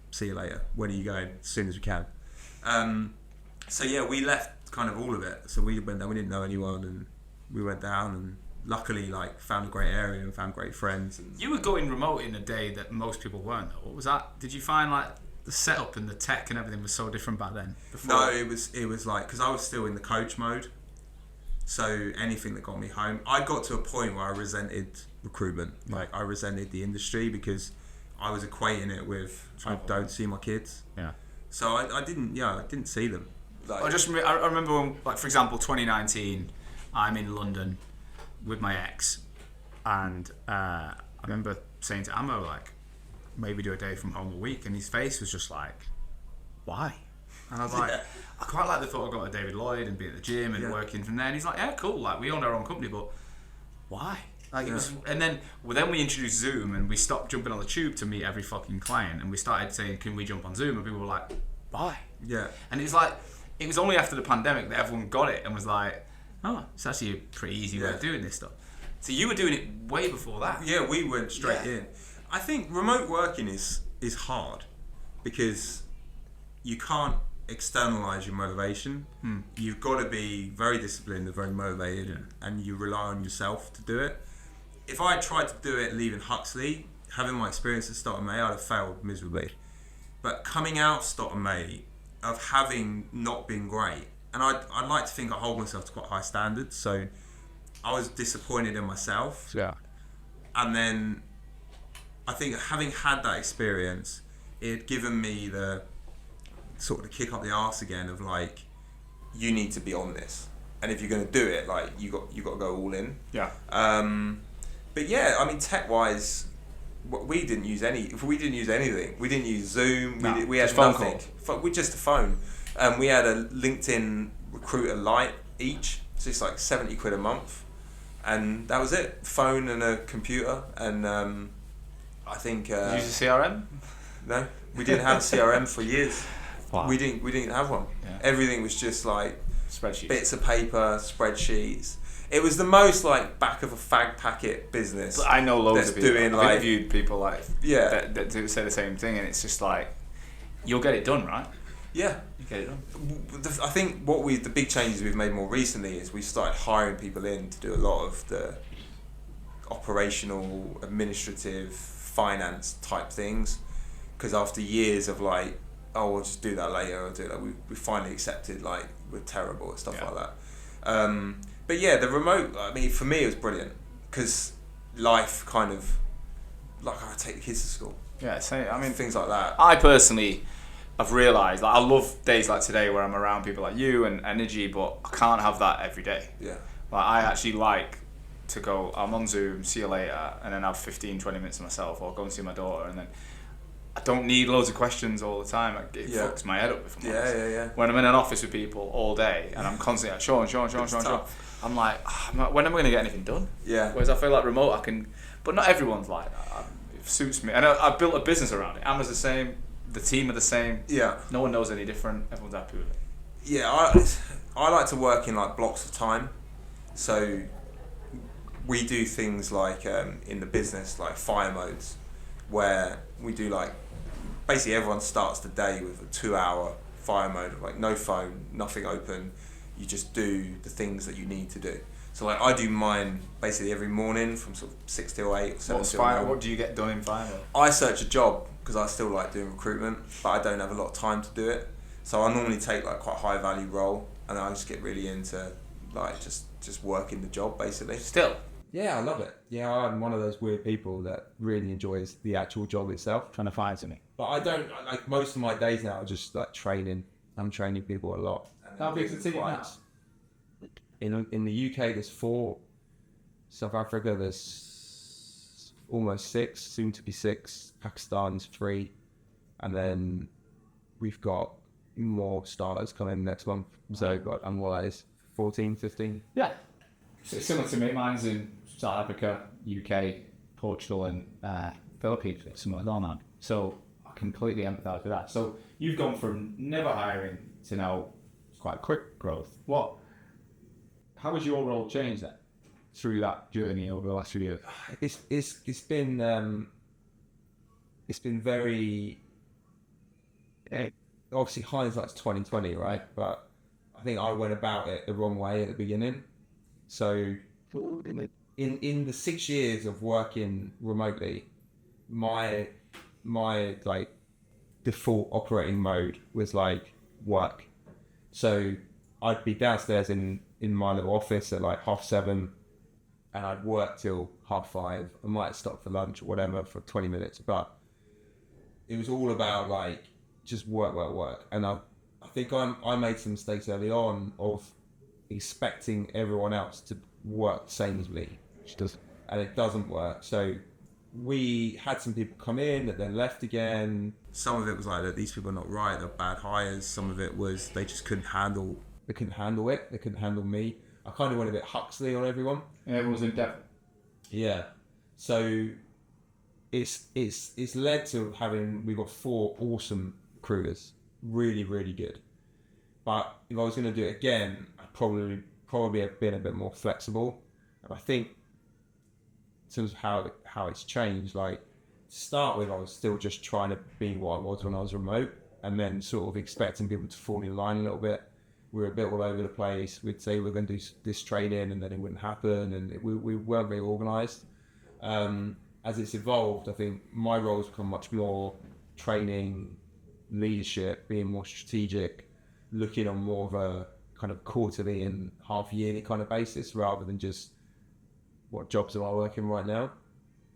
see you later. When are you going? As soon as we can. We left kind of all of it. So we went down, we didn't know anyone, and we went down and luckily like found a great area and found great friends. And you were going remote in a day that most people weren't though. What was that? Did you find like the setup and the tech and everything was so different back then? No, it was like, because I was still in the coach mode. So anything that got me home, I got to a point where I resented recruitment. Like I resented the industry because I was equating it with I don't see my kids. Yeah. So I didn't see them. Like, I remember when, like for example, 2019, I'm in London with my ex, and I remember saying to Ammo like, maybe do a day from home a week, and his face was just like, why? And I was like, I quite like the thought of going to David Lloyd and being at the gym and working from there. And he's like, yeah, cool. Like we own our own company, but why? Like it was, and then we introduced Zoom and we stopped jumping on the tube to meet every fucking client, and we started saying, can we jump on Zoom? And people were like, why? Yeah. And it's like, it was only after the pandemic that everyone got it and was like, oh, it's actually a pretty easy way of doing this stuff. So you were doing it way before that. Yeah, we went straight in. I think remote working is hard because you can't externalize your motivation. You've got to be very disciplined and very motivated, and you rely on yourself to do it. If I tried to do it leaving Huxley, having my experience at Start May, I'd have failed miserably. But coming out of Start May, of having not been great, and I'd like to think I hold myself to quite high standards, so I was disappointed in myself. Yeah. And then I think having had that experience, it had given me the sort of kick up the arse again of like, you need to be on this, and if you're going to do it, like you got to go all in. Yeah. But yeah, I mean, tech wise, we didn't use anything. We didn't use Zoom. We had phone nothing. We just a phone. We had a LinkedIn Recruiter Lite each, so it's like 70 quid a month, and that was it. Phone and a computer, and I think. Did you use a CRM? No, we didn't have a CRM for years. Wow. We didn't have one. Yeah. Everything was just like Spreadsheets. bits of paper, spreadsheets. It was the most like back of a fag packet business. But I know loads of people. Doing, I've interviewed people like that do say the same thing, and it's just like, you'll get it done, right? Yeah, you get it done. I think the big changes we've made more recently is we started hiring people in to do a lot of the operational, administrative, finance type things. Because after years of like, oh, we'll just do that later, or do that, we finally accepted like we're terrible at stuff like that. But yeah, the remote, I mean, for me it was brilliant because life kind of, like I take the kids to school. Yeah, I mean, things like that. I personally have realised, like, I love days like today where I'm around people like you and energy, but I can't have that every day. Yeah. Like, I actually like to go, I'm on Zoom, see you later, and then have 15-20 minutes to myself, or go and see my daughter, and then I don't need loads of questions all the time. It fucks my head up if I'm honest. Yeah. When I'm in an office with people all day and I'm constantly like, Sean, I'm like, when am I going to get anything done? Yeah. Whereas I feel like remote, I can, but not everyone's like that. It suits me. And I built a business around it. Amma's the same, the team are the same. Yeah. No one knows any different. Everyone's happy with it. Yeah, I like to work in like blocks of time. So we do things like in the business, like fire modes, where we do like, basically everyone starts the day with a 2-hour fire mode of like no phone, nothing open. You just do the things that you need to do. So like I do mine basically every morning from sort of 6 till 8 or 7 till 9. What do you get done in fire mode? I search a job because I still like doing recruitment, but I don't have a lot of time to do it. So I normally take like quite a high value role, and I just get really into like just working the job basically. Still? Yeah, I love it. Yeah, I'm one of those weird people that really enjoys the actual job itself. Trying to find something. But I don't, like most of my days now are just like training. I'm training people a lot. How big's the team now? In the UK, there's 4. South Africa, there's almost 6, soon to be 6. Pakistan's 3, and then we've got more starters coming next month. So we've got analyze 14, 15. Yeah. So it's similar to me. Mine's in South Africa, UK, Portugal, and Philippines. Something like that. So I completely empathise with that. So you've gone from never hiring to now quite quick growth. How has your role changed then through that journey over the last few years? It's been very. Obviously, hindsight's 2020, right? But I think I went about it the wrong way at the beginning. So in the 6 years of working remotely, my like default operating mode was like work. So I'd be downstairs in my little office at like 7:30, and I'd work till 5:30. I might stop for lunch or whatever for 20 minutes, but it was all about like just work. And I think I made some mistakes early on of expecting everyone else to work the same as me, which doesn't, and it doesn't work. So we had some people come in that then left again. Some of it was like that these people are not right, they're bad hires. Some of it was they just couldn't handle it. They couldn't handle me. I kind of went a bit Huxley on everyone. And everyone's in Devon. Yeah. So it's led to we've got 4 awesome recruiters, really, really good. But if I was going to do it again, I'd probably have been a bit more flexible. And I think in terms of how it's changed, like to start with, I was still just trying to be what I was when I was remote, and then sort of expecting people to fall in line a little bit. We were a bit all over the place. We'd say we're going to do this training, and then it wouldn't happen, and we weren't very organised. As it's evolved, I think my role's become much more training, leadership, being more strategic, looking on more of a kind of quarterly and half-yearly kind of basis, rather than just what jobs am I working right now,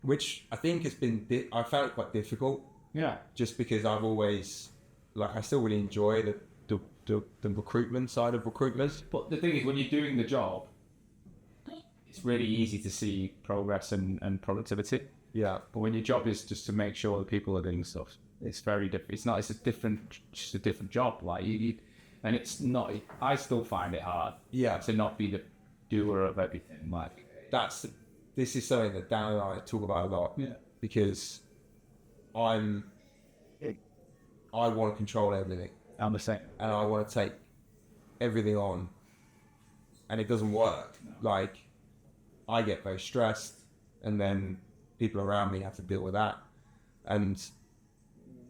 which I think has been, I found it quite difficult. Yeah. Just because I've always, like, I still really enjoy the recruitment side of recruitment. But the thing is, when you're doing the job, it's really easy to see progress and productivity. Yeah. But when your job is just to make sure that people are doing stuff, it's very different. It's just a different job. Like and it's not, I still find it hard. Yeah. To not be the doer of everything. Like, this is something that Dan and I talk about a lot. Yeah. Because I want to control everything. I'm the same. And I want to take everything on. And it doesn't work. No. Like, I get very stressed, and then people around me have to deal with that. And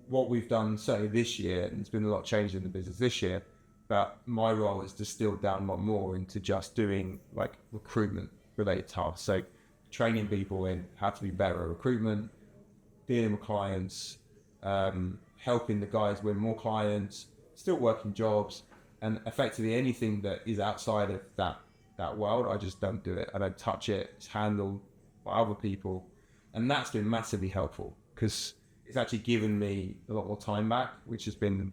what we've done, certainly this year, and there's been a lot of change in the business this year, but my role is distilled down a lot more into just doing like recruitment related tasks. So training people in how to be better at recruitment, dealing with clients, helping the guys win more clients, still working jobs, and effectively anything that is outside of that world, I just don't do it. I don't touch it. It's handled by other people. And that's been massively helpful because it's actually given me a lot more time back, which has been...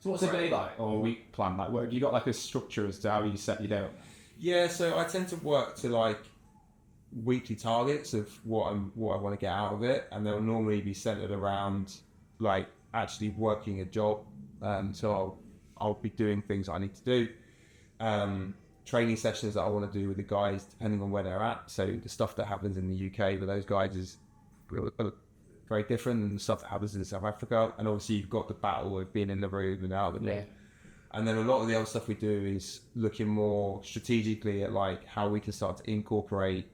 So what's a day like, or a week plan like? Have you got like a structure as to how you set your day up? Yeah, so I tend to work to like weekly targets of what I want to get out of it, and they'll normally be centered around like actually working a job. So I'll be doing things I need to do. Training sessions that I want to do with the guys, depending on where they're at. So the stuff that happens in the UK with those guys is very different than the stuff that happens in South Africa. And obviously you've got the battle of being in the room and out of it. And then a lot of the other stuff we do is looking more strategically at like how we can start to incorporate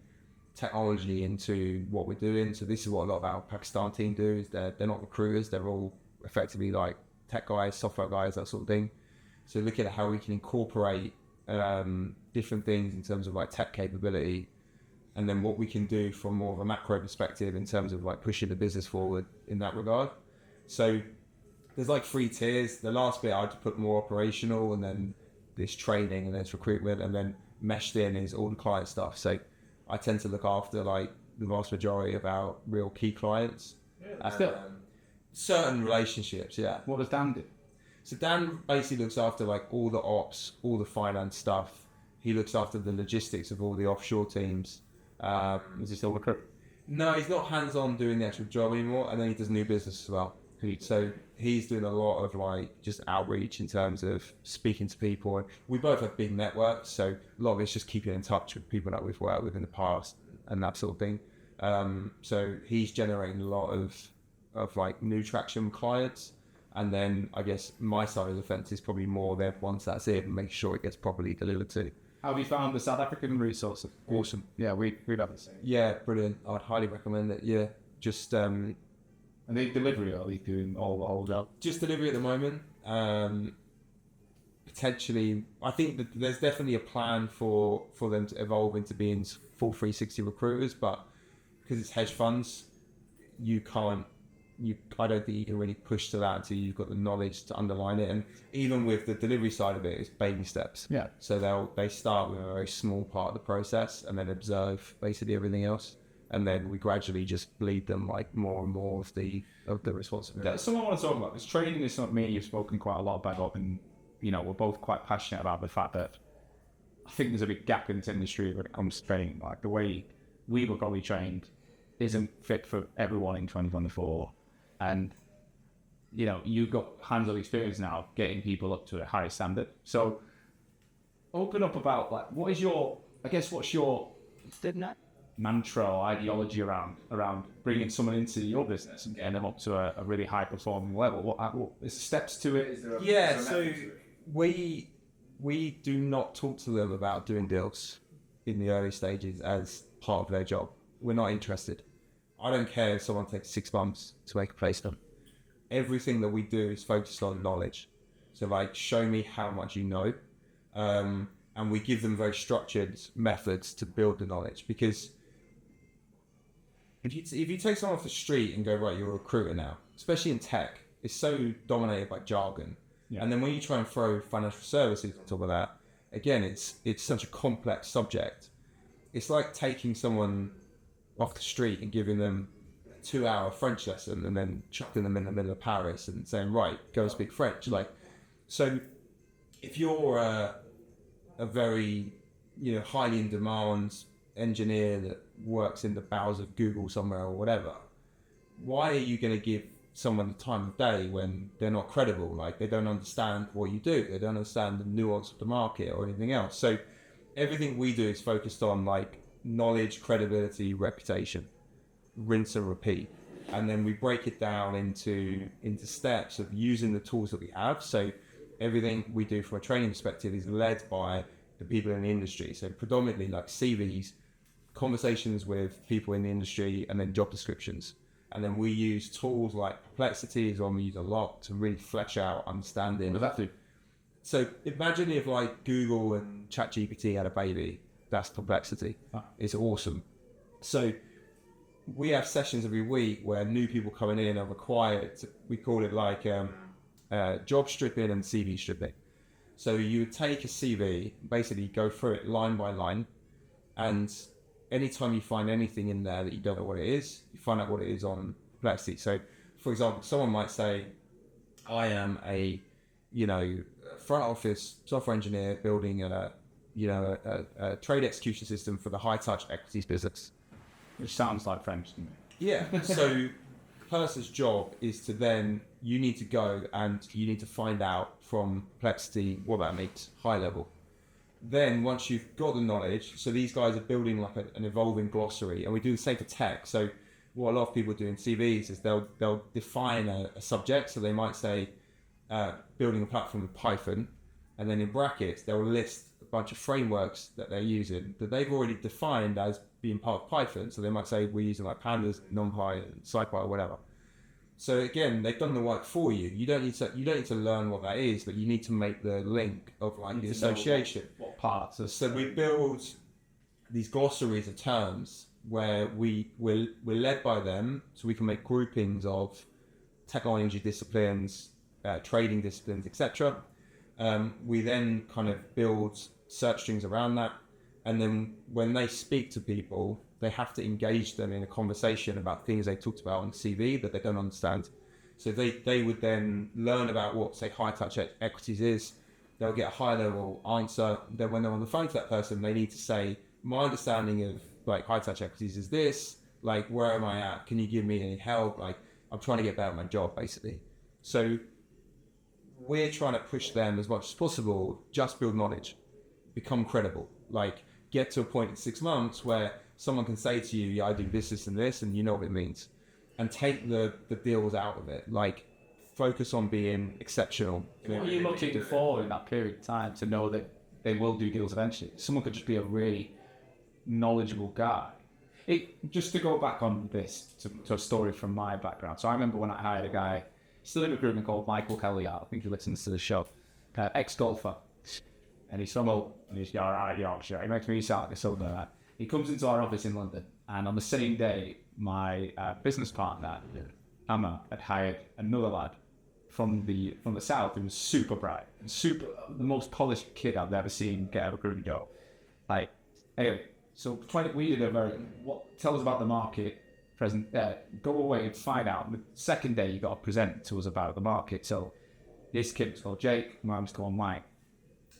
technology into what we're doing. So this is what a lot of our Pakistan team do, is they're not recruiters, they're all effectively like tech guys, software guys, that sort of thing. So looking at how we can incorporate different things in terms of like tech capability, and then what we can do from more of a macro perspective in terms of like pushing the business forward in that regard. So there's like 3 tiers. The last bit I had to put more operational, and then this training, and this recruitment, and then meshed in is all the client stuff. So I tend to look after like the vast majority of our real key clients. Certain relationships, yeah. What does Dan do? So Dan basically looks after like all the ops, all the finance stuff. he looks after the logistics of all the offshore teams. Is he still recruit? No, he's not hands-on doing the actual job anymore, and then he does new business as well. So he's doing a lot of like just outreach in terms of speaking to people. And we both have big networks, so a lot of it's just keeping in touch with people that we've worked with in the past and that sort of thing. So he's generating a lot of like new traction clients. And then I guess my side of the fence is probably more there once that's in, make sure it gets properly delivered to. How have you found the South African resource? Awesome. Yeah, we love the same. Yeah, brilliant. I'd highly recommend it. Yeah, just And the delivery, are they doing all that? just delivery at the moment. Potentially, I think that there's definitely a plan for them to evolve into being full 360 recruiters, but because it's hedge funds, I don't think you can really push to that until you've got the knowledge to underline it. And even with the delivery side of it, it's baby steps. Yeah. So they start with a very small part of the process and then observe basically everything else. And then we gradually just bleed them like more and more of the responsibility. That's something I want to talk about. This training is something me and you've spoken quite a lot about, and we're both quite passionate about the fact that I think there's a big gap in this industry when it comes to training. Like the way we were probably trained isn't fit for everyone in 2024. And you've got hands-on experience now getting people up to a higher standard. So open up about like what's your mantra or ideology around bringing someone into your business and getting them up to a really high performing level? What is the steps to it? Is there so we do not talk to them about doing deals in the early stages as part of their job. We're not interested. I don't care if someone takes 6 months to make a placement. Everything that we do is focused on knowledge. So like, show me how much you know. And we give them very structured methods to build the knowledge, because if you take someone off the street and go, right, you're a recruiter now, especially in tech, it's so dominated by jargon. Yeah. And then when you try and throw financial services on top of that, again, it's such a complex subject. It's like taking someone off the street and giving them a 2-hour French lesson and then chucking them in the middle of Paris and saying, right, go and speak French. So if you're a very highly in demand engineer that works in the bowels of Google somewhere or whatever, why are you going to give someone the time of day when they're not credible? Like, they don't understand what you do, they don't understand the nuance of the market or anything else. So everything we do is focused on like knowledge, credibility, reputation, rinse and repeat. And then we break it down into steps of using the tools that we have. So everything we do from a training perspective is led by the people in the industry. So predominantly like CVs, conversations with people in the industry, and then job descriptions. And then we use tools like Perplexity is one we use a lot to really flesh out understanding. What does that do? So imagine if like Google and ChatGPT had a baby. That's Perplexity. It's awesome. So we have sessions every week where new people coming in are required to, we call it like job stripping and CV stripping. So you would take a CV, basically go through it line by line, and anytime you find anything in there that you don't know what it is, you find out what it is on Perplexity. So for example, someone might say, I am a front office software engineer building a trade execution system for the high touch equities business. Which sounds like French to me. Yeah. So the person's job is to then, you need to go and you need to find out from Perplexity what that means, high level. Then once you've got the knowledge, so these guys are building like an evolving glossary, and we do the same for tech. So what a lot of people do in CVs is they'll define a subject. So they might say building a platform with Python, and then in brackets they'll list a bunch of frameworks that they're using that they've already defined as being part of Python. So they might say we're using like pandas, NumPy, and SciPy or whatever. So again, they've done the work for you. You don't need to learn what that is, but you need to make the link of like the association. What parts? So we build these glossaries of terms where we're led by them, so we can make groupings of technology disciplines, trading disciplines, etc. We then kind of build search strings around that, and then when they speak to people, they have to engage them in a conversation about things they talked about on CV that they don't understand. So they would then learn about what, say, high touch equities is, they'll get a high level answer. Then when they're on the phone to that person, they need to say, my understanding of like high touch equities is this, like, where am I at? Can you give me any help? Like, I'm trying to get better at my job, basically. So we're trying to push them as much as possible, just build knowledge, become credible, like get to a point in 6 months where someone can say to you, yeah, I do this, and this, and you know what it means, and take the deals out of it. Like, focus on being exceptional. What are you looking for in that period of time to know that they will do deals eventually? Someone could just be a really knowledgeable guy. Just to go back on this, to a story from my background. So I remember when I hired a guy, still in recruitment, called Michael Kelly. I think he listens to the show. Ex-golfer. And he's from Yorkshire. He makes me sound like a southern lad. He comes into our office in London, and on the same day, my business partner, Emma, had hired another lad from the south who was super bright, the most polished kid I've ever seen get a recruitment job. Like, anyway, so we did tell us about the market. Go away and find out. The second day, you got to present to us about the market. So this kid was called Jake, mine was called Mike.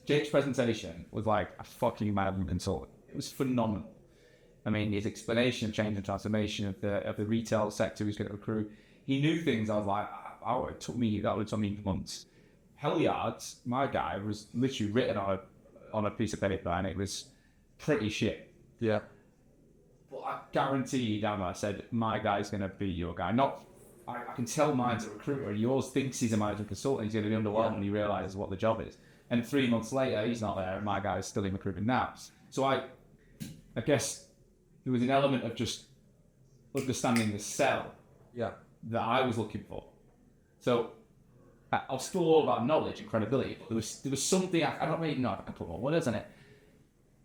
Jake's presentation was like a fucking management consultant. It was phenomenal. I mean, his explanation of change and transformation of the retail sector he was going to recruit. He knew things. I was like, that would have took me months. Helliards, my guy, was literally written on a piece of paper, and it was pretty shit. Yeah. But I guarantee you, I said, my guy's going to be your guy. I can tell mine's a recruiter, and yours thinks he's a management consultant. He's going to be underwhelmed when he realises what the job is. And 3 months later, he's not there, and my guy's still in recruitment now. So I guess there was an element of just understanding the sell that I was looking for. So I was still all about knowledge and credibility, but there was something, I don't really know if I can put more words on it.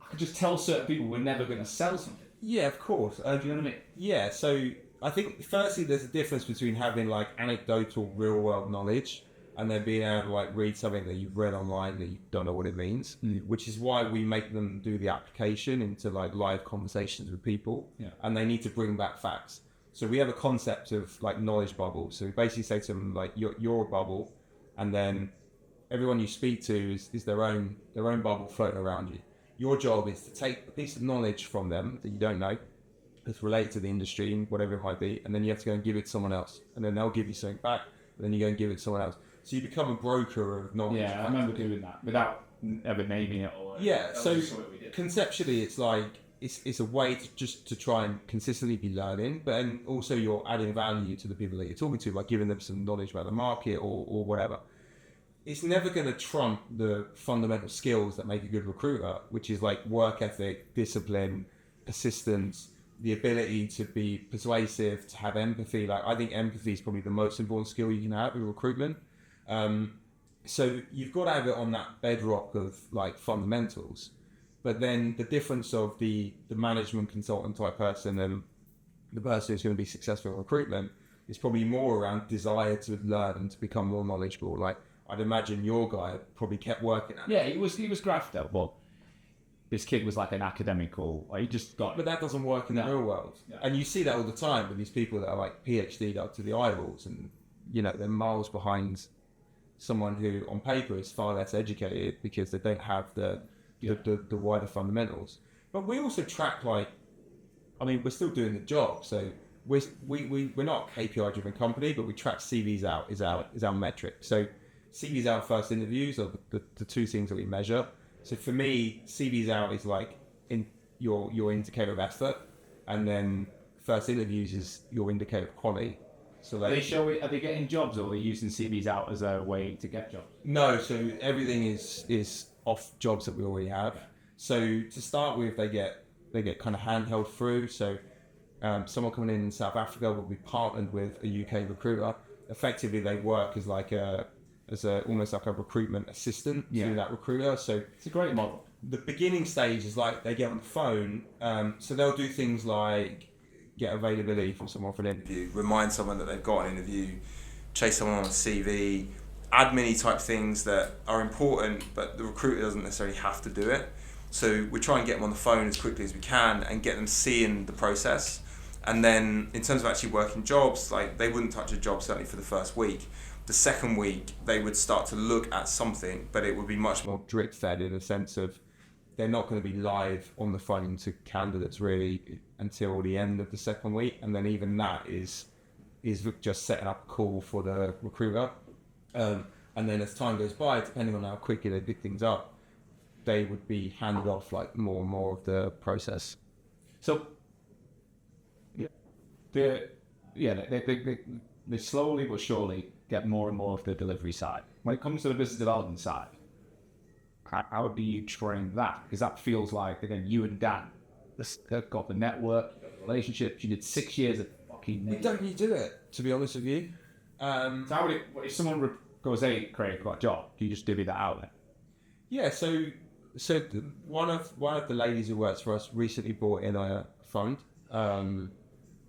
I could just tell certain people we're never going to sell something. Yeah, of course. Do you know what I mean? Yeah, so I think firstly there's a difference between having like anecdotal real world knowledge and then being able to like read something that you've read online that you don't know what it means, which is why we make them do the application into like live conversations with people, and they need to bring back facts. So we have a concept of like knowledge bubble. So we basically say to them like you're a bubble, and then everyone you speak to is their own bubble floating around you. Your job is to take a piece of knowledge from them that you don't know, that's related to the industry and whatever it might be, and then you have to go and give it to someone else, and then they'll give you something back, and then you go and give it to someone else. So you become a broker of knowledge. Yeah, I remember doing that without ever naming it. So conceptually, it's like it's a way to try and consistently be learning, but then also you're adding value to the people that you're talking to by giving them some knowledge about the market or whatever. It's never going to trump the fundamental skills that make a good recruiter, which is like work ethic, discipline, persistence, the ability to be persuasive, to have empathy. Like, I think empathy is probably the most important skill you can have in recruitment. So you've got to have it on that bedrock of like fundamentals. But then the difference of the management consultant type person and the person who's going to be successful in recruitment is probably more around desire to learn and to become more knowledgeable. Like, I'd imagine your guy probably kept working at it. Yeah, he was grafted, but this kid was like an academical. He just got. But that doesn't work in the real world, and you see that all the time with these people that are like PhD'd up to the eyeballs, and you know they're miles behind someone who, on paper, is far less educated because they don't have the wider fundamentals. But we also track we're still doing the job, so we're not a KPI driven company, but we track CVs out is our metric. So CVs out first interviews are the two things that we measure. So for me, CVs out is like in your indicator of effort, and then first interviews is your indicator of quality. So are they getting jobs, or are they using CVs out as a way to get jobs? No, so everything is off jobs that we already have. So to start with, they get kind of handheld through. So someone coming in South Africa will be partnered with a UK recruiter. Effectively, they work as almost like a recruitment assistant to that recruiter. So it's a great model. The beginning stage is like they get on the phone. So they'll do things like get availability from someone for an interview, remind someone that they've got an interview, chase someone on a CV, admin type things that are important, but the recruiter doesn't necessarily have to do it. So we try and get them on the phone as quickly as we can and get them seeing the process. And then in terms of actually working jobs, like they wouldn't touch a job certainly for the first week. The second week, they would start to look at something, but it would be much more drip fed in a sense of they're not going to be live on the phone to candidates really until the end of the second week. And then even that is just setting up a call for the recruiter. And then as time goes by, depending on how quickly they pick things up, they would be handed off like more and more of the process. So, they slowly but surely get more and more of the delivery side. When it comes to the business development side, how do you train that? Because that feels like, again, you and Dan have got the network, relationships. You did 6 years of fucking... You don't need to do it, to be honest with you. So how would it, if someone goes, hey, Craig, I've got a job, do you just divvy that out then? Yeah, so one of the ladies who works for us recently brought in a fund.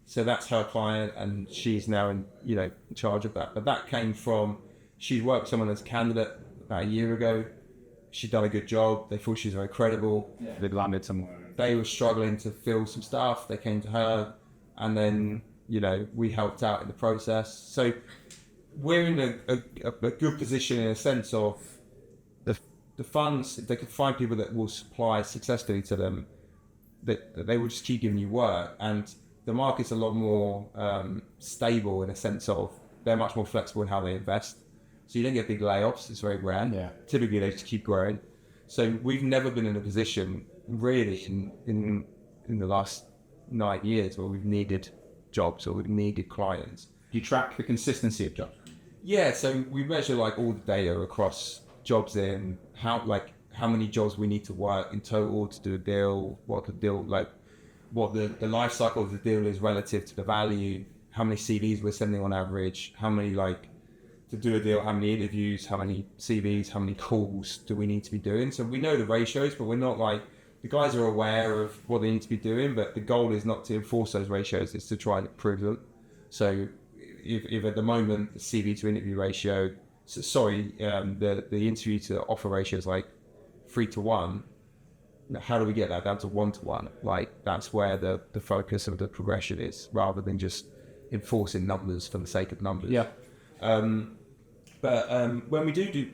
So that's her client, and she's now in charge of that. But that came from, she'd worked with someone as a candidate about a year ago. She'd done a good job. They thought she was very credible. Yeah. They'd landed somewhere. They were struggling to fill some stuff. They came to her, and then we helped out in the process. So we're in a good position in a sense of the funds. If they could find people that will supply successfully to them, that they will just keep giving you work. And the market's a lot more stable in a sense of they're much more flexible in how they invest. So you don't get big layoffs. It's very rare. Yeah. Typically, they just keep growing. So we've never been in a position really in the last 9 years where we've needed jobs or we've needed clients. Do you track the consistency of jobs? Yeah. So we measure like all the data across jobs in how many jobs we need to work in total to do a deal, what the deal what the life cycle of the deal is relative to the value, how many CVs we're sending on average, how many to do a deal, how many interviews, how many CVs, how many calls do we need to be doing. So we know the ratios, but we're not the guys are aware of what they need to be doing, but the goal is not to enforce those ratios, it's to try and improve them. So if at the moment the CV to interview ratio, the interview to offer ratio is 3-to-1, how do we get that down to 1-to-1? That's where the focus of the progression is, rather than just enforcing numbers for the sake of numbers. Yeah. But when we do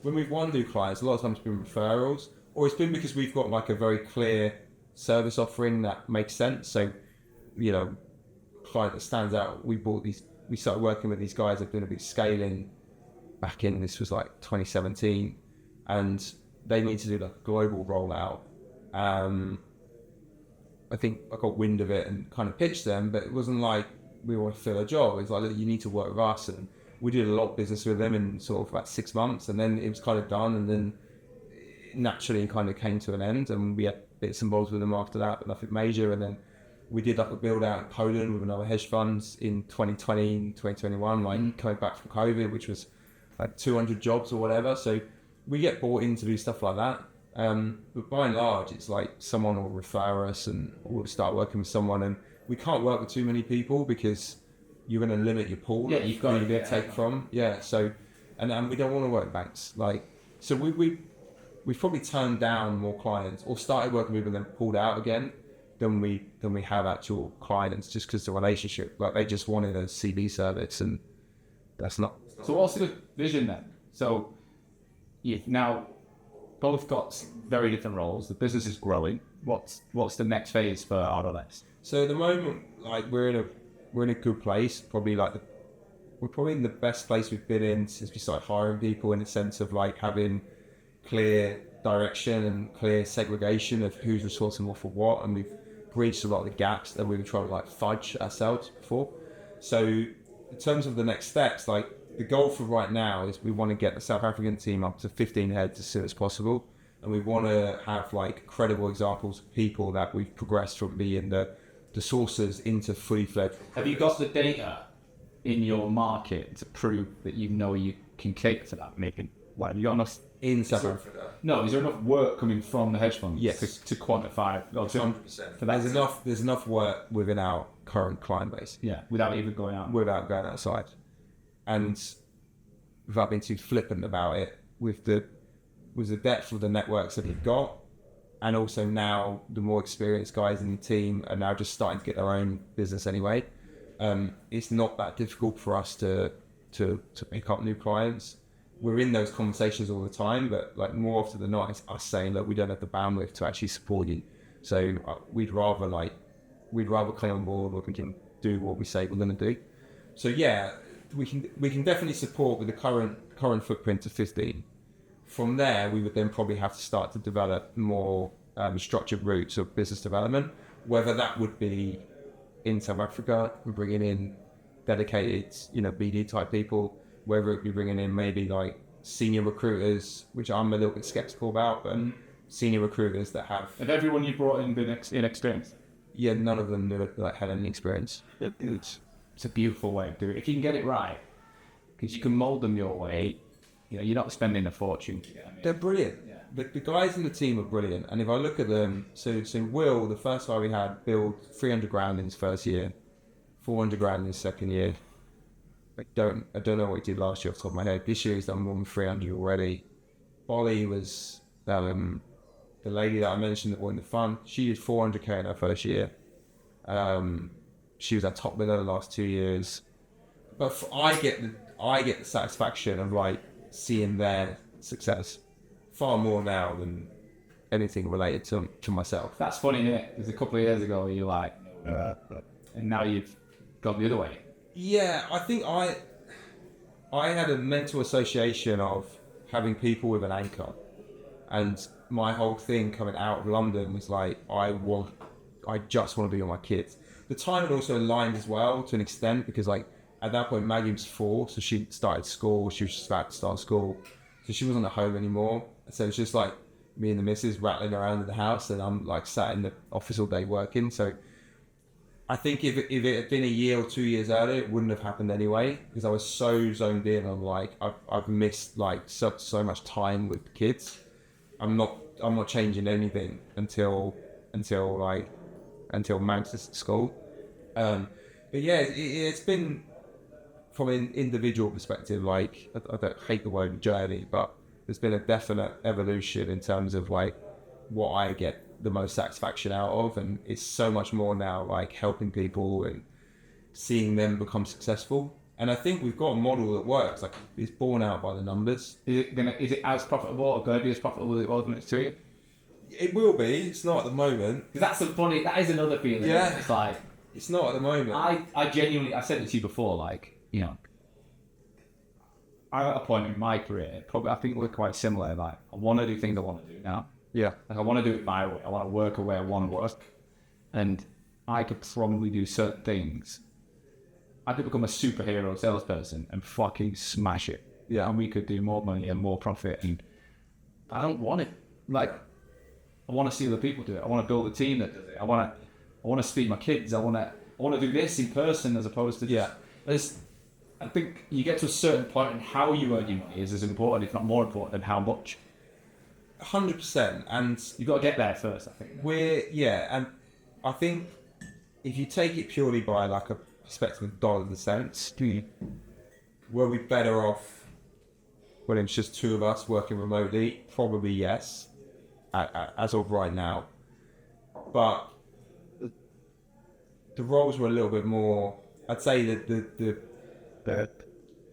when we've won new clients, a lot of times it's been referrals, or it's been because we've got a very clear service offering that makes sense. So, client that stands out, we started working with these guys that have been a bit scaling back in, this was 2017, and they need to do a global rollout. I think I got wind of it and kind of pitched them, but it wasn't we want to fill a job. It's look, you need to work with us, and we did a lot of business with them in sort of about 6 months, and then it was kind of done, and then naturally it kind of came to an end, and we had bits and bobs with them after that, but nothing major. And then we did a build out in Poland with another hedge funds in 2020 and 2021, coming back from COVID, which was 200 jobs or whatever. So we get brought in to do stuff like that. But by and large, it's someone will refer us and we'll start working with someone, and we can't work with too many people because you're going to limit your pool. Yeah, you've got to take from. Yeah, so and we don't want to work with banks. So we've probably turned down more clients or started working with them and then pulled out again than we have actual clients, just because the relationship, they just wanted a CV service, and that's not. So what's the vision then? So you've now both got very different roles. The business is growing. What's the next phase for RLS? So at the moment, we're in a good place. Probably we're probably in the best place we've been in since we started hiring people, in the sense of having clear direction and clear segregation of who's responsible for what, and we've breached a lot of the gaps that we were trying to fudge ourselves before. So in terms of the next steps, the goal for right now is we want to get the South African team up to 15 heads as soon as possible, and we want to have credible examples of people that we've progressed from being the sources into fully fledged. Have you got the data in your market to prove that you can cater to that? Making have you got enough in South Africa? No, is there enough work coming from the hedge funds? Yes, to quantify. 100%. There's enough work within our current client base. Yeah, without even going out. Without going outside, and without being too flippant about it, with the depth of the networks that we've got, and also now the more experienced guys in the team are now just starting to get their own business anyway. It's not that difficult for us to to pick up new clients. We're in those conversations all the time, but like more often than not, it's us saying that we don't have the bandwidth to actually support you. So we'd rather come on board, or we can do what we say we're going to do. So yeah, we can definitely support with the current footprint of 15. From there, we would then probably have to start to develop more structured routes of business development, whether that would be in South Africa, we're bringing in dedicated, BD type people, whether it be bringing in maybe like senior recruiters, which I'm a little bit skeptical about, but senior recruiters that have... Have everyone you brought in been inexperienced? Yeah, none of them had any experience. It's a beautiful way of doing it. If you can get it right, because you can mould them your way, you're not spending a fortune. They're brilliant. Yeah. The guys in the team are brilliant. And if I look at them, so Will, the first guy we had, billed 300 grand in his first year, 400 grand in his second year. I don't know what he did last year off the top of my head. This year he's done more than 300 already. Bolly was the lady that I mentioned that won the fund. She did 400k in her first year. She was our top bidder the last 2 years. But I get the satisfaction of like seeing their success far more now than anything related to myself. That's funny, isn't it? Because a couple of years ago you're like, and now you've gone the other way. Yeah, I think I had a mental association of having people with an anchor, and my whole thing coming out of London was like, I just want to be with my kids. The timing also aligned as well to an extent, because like at that point Maggie was 4, so she started school. She was just about to start school, so she wasn't at home anymore. So it's just like me and the missus rattling around in the house, and I'm like sat in the office all day working. So I think if it had been a year or 2 years earlier, it wouldn't have happened anyway, because I was so zoned in. I'm like, I've missed like so much time with the kids. I'm not changing anything until Max is at school. But yeah, it's been from an individual perspective. Like I don't hate the word journey, but there's been a definite evolution in terms of like what I get the most satisfaction out of, and it's so much more now like helping people and seeing them become successful. And I think we've got a model that works. Like it's borne out by the numbers. Is it as profitable or going to be as profitable as it was when it's 2 years? It will be. It's not at the moment. Because that is another feeling. Yeah. It's like, it's not at the moment. I genuinely, I said it to you before, like, I'm at a point in my career, probably I think we're quite similar. Like, I want to do things I want to do now. Yeah. Like, I want to do it my way. I want to work a way I want to work. And I could probably do certain things. I could become a superhero salesperson and fucking smash it. Yeah. And we could do more money and more profit. And I don't want it. Like, I want to see other people do it. I want to build a team that does it. I want to feed my kids. I want to do this in person as opposed to I think you get to a certain point and how you earn your money is as important, if not more important, than how much. 100%. And you've got to get there first, I think. And I think if you take it purely by like a perspective of dollars and cents, were we better off when it's just 2 of us working remotely? Probably yes, as of right now. But the roles were a little bit more, I'd say that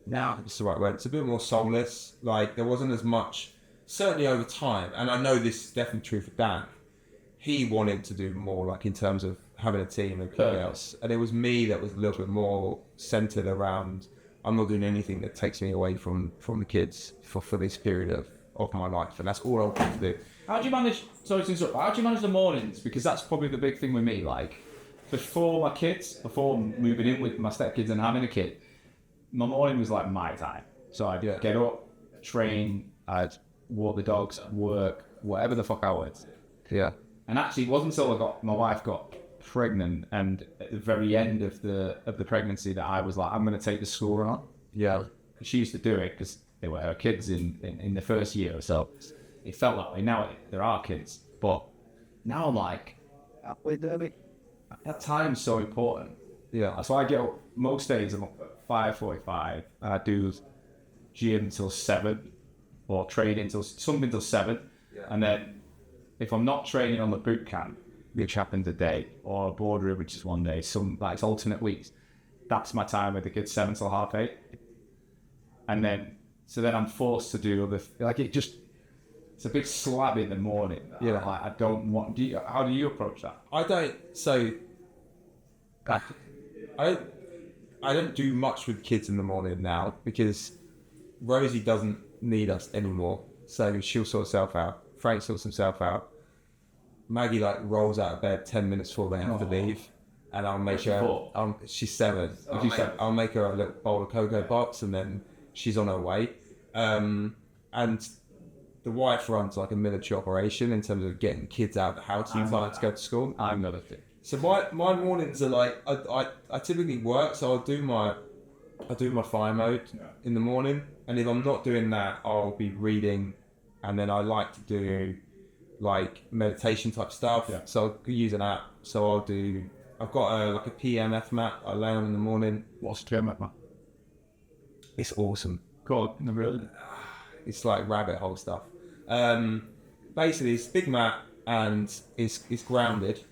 now it's the right word, it's a bit more soulless. Like there wasn't as much, certainly over time, and I know this is definitely true for Dan, he wanted to do more like in terms of having a team and everything else, and it was me that was a little bit more centered around, I'm not doing anything that takes me away from the kids for this period of my life, and that's all I want to do. How do you manage the mornings? Because that's probably the big thing with me. Like before moving in with my stepkids and having a kid, my morning was like my time. So I'd get up, train, I'd walk the dogs, work, whatever the fuck I was. Yeah. And actually, it wasn't until my wife got pregnant, and at the very end of the pregnancy, that I was like, I'm going to take the school on. Yeah. She used to do it because they were her kids in the first year or so. It felt that way. Now there are kids, but now I'm like, that time's so important. Yeah. So I get up most days. I'm up at 5:45. I do gym until 7, or training until 7, and then if I'm not training on the boot camp, which happens a day, or a boardroom, which is one day, it's alternate weeks. That's my time with the kids, 7 till 8:30. and then I'm forced to do other it's a big slab in the morning. Yeah. Like, I don't want. How do you approach that? I don't. So I don't do much with kids in the morning now because Rosie doesn't need us anymore. So she'll sort herself out. Frank sorts himself out. Maggie like rolls out of bed 10 minutes before they have to leave, and I'll make her. She's 7. I'll make her a little bowl of cocoa pops, and then she's on her way. And the wife runs like a military operation in terms of getting kids out of the house in time to go to school. I'm gonna think. So my mornings are like I typically work, so I'll do my fire mode in the morning, and if I'm not doing that, I'll be reading, and then I like to do like meditation type stuff. Yeah. So I'll use an app. So I've got a PMF mat I lay on in the morning. What's the PMF mat? It's awesome. Cool. Really? It's like rabbit hole stuff. Basically, it's a big mat and it's grounded.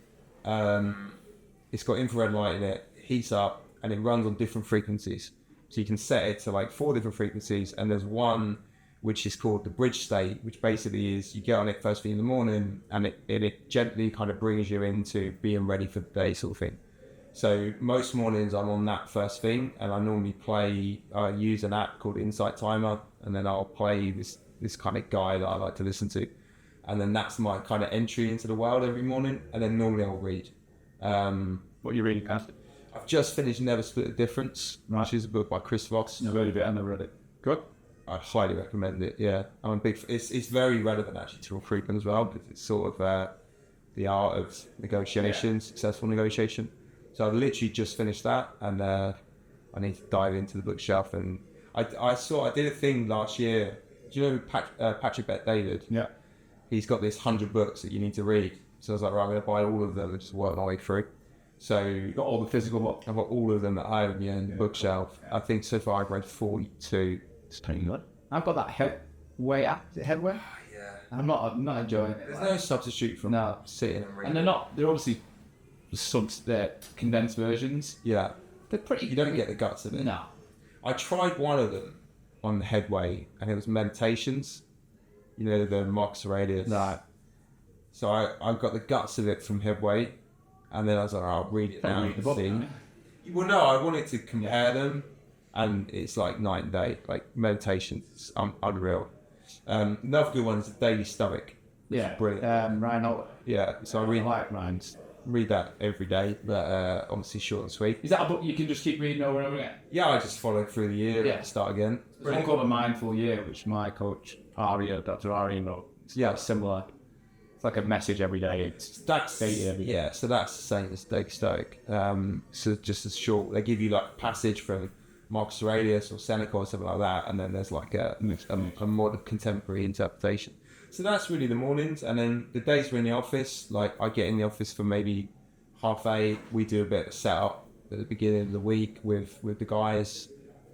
It's got infrared light in it, heats up, and it runs on different frequencies. So you can set it to like 4 different frequencies, and there's one which is called the bridge state, which basically is you get on it first thing in the morning, and it gently kind of brings you into being ready for the day sort of thing. So most mornings I'm on that first thing, and I normally use an app called Insight Timer, and then I'll play this kind of guy that I like to listen to. And then that's my kind of entry into the world every morning, and then normally I'll read. What are you reading, Pat? I've just finished Never Split the Difference, which is a book by Chris Voss. I've heard of it and I've read it. Good. I highly recommend it. Yeah, I'm a big. It's very relevant actually to recruitment as well, because it's sort of the art of negotiation, successful negotiation. So I've literally just finished that, and I need to dive into the bookshelf. And I did a thing last year. Do you know Patrick Bet-David? Yeah. He's got this 100 books that you need to read. So I was like, right, I'm going to buy all of them and just work my way through. So You've got all the physical books? I've got all of them at home, in the bookshelf. I think so far I've read 42. It's pretty good. I've got that Headway app. Is it Headway? Yeah. I'm not enjoying it. There's no substitute for sitting and reading. And they're obviously they're condensed versions. Yeah. They're pretty. You don't get the guts of it. No. I tried one of them on the Headway, and it was meditations. You know, the Marcus Aurelius. No. So I got the guts of it from Headway, and then I was like, I'll read it now and see. Well, no, I wanted to compare them, and it's like night and day. Like meditations, unreal. Another good one is the Daily Stoic. Yeah. Brilliant. Ryan Oliver. Yeah, so I like Ryan's. read that every day, but obviously short and sweet. Is that a book you can just keep reading over and over again? Yeah, I just follow through the year, Yeah. start again. There's one called A Mindful Year, which my coach, Dr. Ari, wrote. Yeah. Similar. It's like a message every day. That's Daily every day. yeah, so that's the same as Daily Stoic. So just as short, they give you like a passage from Marcus Aurelius or Seneca or something like that, and then there's like a more contemporary interpretation. So that's really the mornings, and then the days we're in the office, like I get in the office for maybe 8:30. We do a bit of setup at the beginning of the week with the guys,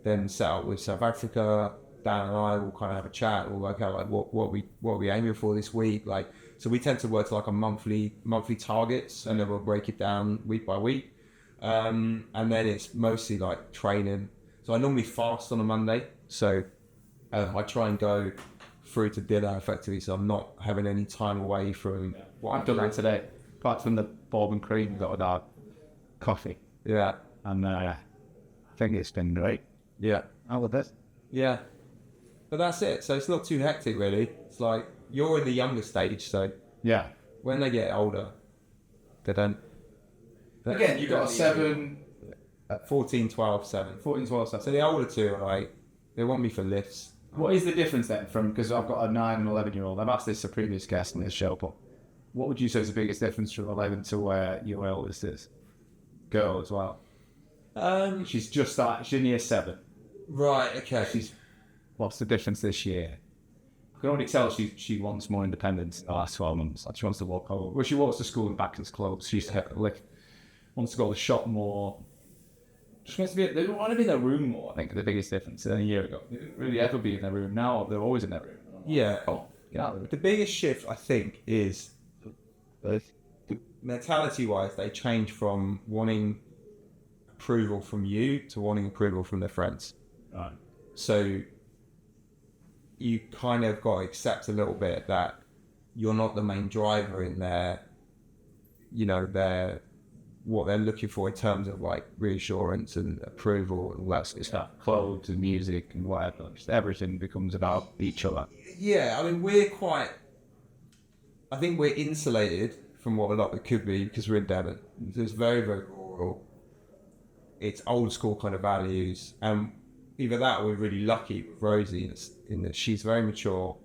then set up with South Africa. Dan and I will kind of have a chat. We'll work out like what we aiming for this week. Like, so we tend to work to like a monthly targets, and then we'll break it down week by week. And then it's mostly like training. So I normally fast on a Monday. So I try and go through to dinner effectively, so I'm not having any time away from what I've done that today. Apart from the bourbon cream, got a dark coffee. Yeah. And I think it's been great. Yeah. How with this? Yeah. But that's it. So it's not too hectic, really. It's like you're in the younger stage, so Yeah. when they get older, they don't. Again, you've got a 7, 14, 12, 7. 14, 12, 7. So the older two are like, they want me for lifts. What is the difference then from, because I've got a 9 and 11-year-old, I've asked this to a previous guest on this show, but what would you say is the biggest difference from 11 to where your eldest is? Girl as well. She's just started, she's in year 7. Right, okay. What's the difference this year? I can already tell she wants more independence in the last 12 months. Like she wants to walk home. Well, she walks to school and back to clothes. She used to wants to go to the shop more. She wants to be. They don't want to be in their room more. I think the biggest difference than a year ago. They didn't really ever be in their room. Now they're always in their room. Yeah. Oh, yeah. The biggest shift, I think, is mentality-wise, they change from wanting approval from you to wanting approval from their friends. Right. So you kind of got to accept a little bit that you're not the main driver in their, what they're looking for in terms of like reassurance and approval and all that sort of stuff. Clothes and music and whatever. Just everything becomes about each other. Yeah, I mean, I think we're insulated from what a lot of it could be because we're in Devon. So it's very, very rural. It's old school kind of values. And either that or we're really lucky with Rosie in that she's very mature.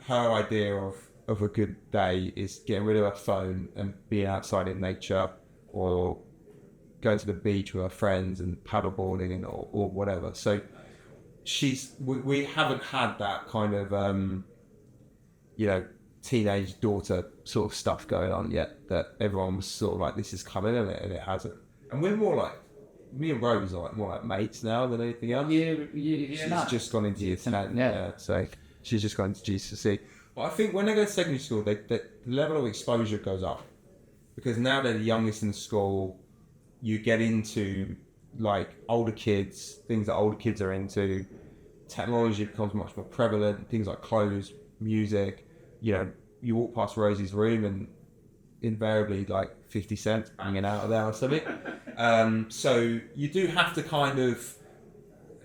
Her idea of a good day is getting rid of her phone and being outside in nature, or going to the beach with her friends and paddleboarding or whatever. So we haven't had that kind of, teenage daughter sort of stuff going on yet, that everyone was sort of like, this is coming, and it hasn't. And we're more like, me and Rose are more like mates now than anything else. She's just gone into year 10, so she's just gone into GCSE. But I think when they go to secondary school, the level of exposure goes up, because now they're the youngest in the school. You get into like older kids, things that older kids are into. Technology becomes much more prevalent. Things like clothes, music. You walk past Rosie's room and invariably like 50 cents hanging out of there or something. So you do have to kind of,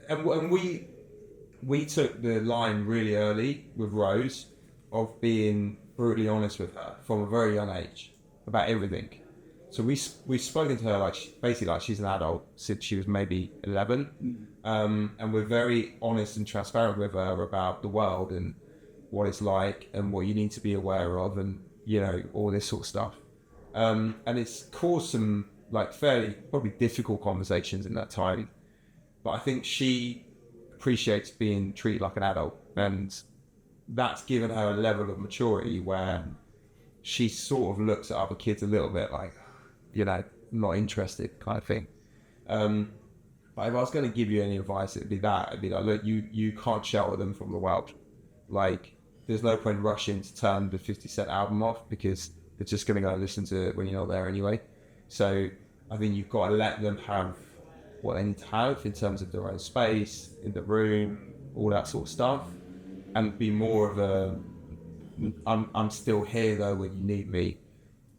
and we took the line really early with Rose of being brutally honest with her from a very young age about everything. So we've spoken to her like she's an adult since she was maybe 11, and we're very honest and transparent with her about the world and what it's like and what you need to be aware of, and all this sort of stuff. And it's caused some like fairly probably difficult conversations in that time, but I think she appreciates being treated like an adult, and that's given her a level of maturity where she sort of looks at other kids a little bit like, not interested kind of thing. But if I was going to give you any advice, it'd be like, look, you can't shelter them from the world. Like, there's no point rushing to turn the 50 Cent album off, because they're just going to go listen to it when you're not there anyway. So I think you've got to let them have what they need to have in terms of their own space, in the room, all that sort of stuff, and be more of a, I'm still here though when you need me.